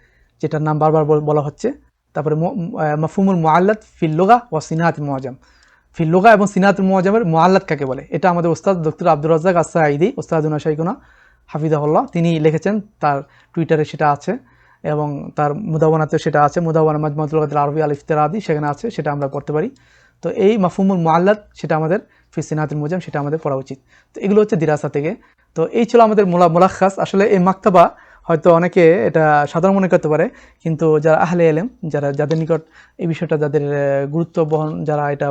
যেটার নাম বারবার বলা হচ্ছে। তারপরে মাফহুমুল মুআল্লাত ফিল লুগা ওয়া সিনাতুল মুআজাম, ফিল লুগা এবং সিনাতুল মুআজামের মুআল্লাত কাকে বলে, এটা আমাদের ওস্তাদ ডক্টর আব্দুর রাজ্জাক আস-সাঈদী ওস্তাদুনা শাইখুনা হাফিজাহুল্লাহ তিনি লিখেছেন, তার টুইটারে সেটা আছে এবং তার মুদাওয়ানাতেও সেটা আছে, মুদাওয়ানা মাজমুআতুল লুগাতিল আরবিয়া আল ইফতিরাদি, সেখানে আছে, সেটা আমরা পড়তে পারি। তো এই মাফহুমুল মুআল্লাত, সেটা আমাদের ফি সিনাতুল মুআজাম, সেটা আমাদের পড়া উচিত। তো এগুলো হচ্ছে দিরাসা থেকে। তো এই ছিল আমাদের মুলাক্কাস। আসলে এই মাকতাবা হয়তো অনেকে এটা সাধারণ মনে করতে পারে, কিন্তু যারা আহলে ইলম, যাদের নিকট এই বিষয়টা, যাদের গুরুত্ব বহন, যারা এটা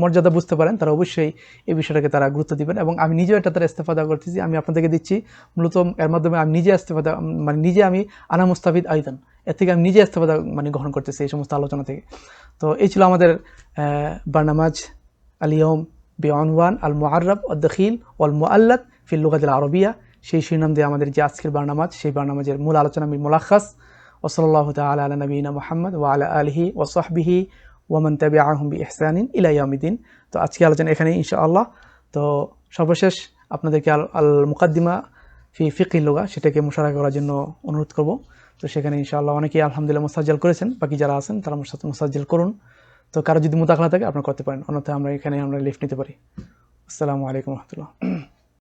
মর্যাদা বুঝতে পারেন, তারা অবশ্যই এই বিষয়টাকে তারা গুরুত্ব দিবেন। এবং আমি নিজেও এটা তারা ইস্তেফাদা করতেছি, আমি আপনাদেরকে দিচ্ছি মূলত এর মাধ্যমে আমি নিজে ইস্তেফাদা, মানে নিজে আমি আনা মুস্তাফিদ আইদান, এর থেকে আমি নিজে ইস্তেফাদা মানে গ্রহণ করতেছি এই সমস্ত আলোচনা থেকে। তো এই ছিল আমাদের বারনামাজ আল ইয়াউম বিউনওয়ান আল মুআররাব ওয়াদ দাখিল ওয়াল মুআল্লাত ফিল লুগাতিল আরবিয়া, সেই শিরোনাম দিয়ে আমাদের যে আজকের বারনামাজ, সেই বারনামাজের মূল আলোচনা মুলাক্কাস। ওয়া সাল্লাল্লাহু তাআলা আলা নবিয়িনা মুহাম্মদ ওয়া আলা আলিহি ওয়া সাহবিহি ওয়া মান তাবিআহুম বিইহসানিন ইলা ইয়াউমিদ্দিন। তো আজকে আলোচনা এখানেই ইনশাআল্লাহ। তো সর্বশেষ আপনাদেরকে আল মুকাদ্দিমা ফি ফিকহি লুগা, সেটাকে মুশারাকা করার জন্য অনুরোধ করব। তো সেখানে ইনশাআল্লাহ অনেকেই আলহামদুলিল্লাহ মুসাজ্জাল করেছেন, বাকি যারা আছেন তারা মুসাজ্জাল করুন। তো কারো যদি মুতাকালা থাকে আপনারা করতে পারেন, অন্যথায় আমরা এখানে লিফট নিতে পারি। আসসালামু আলাইকুম রহমতুল্লাহ।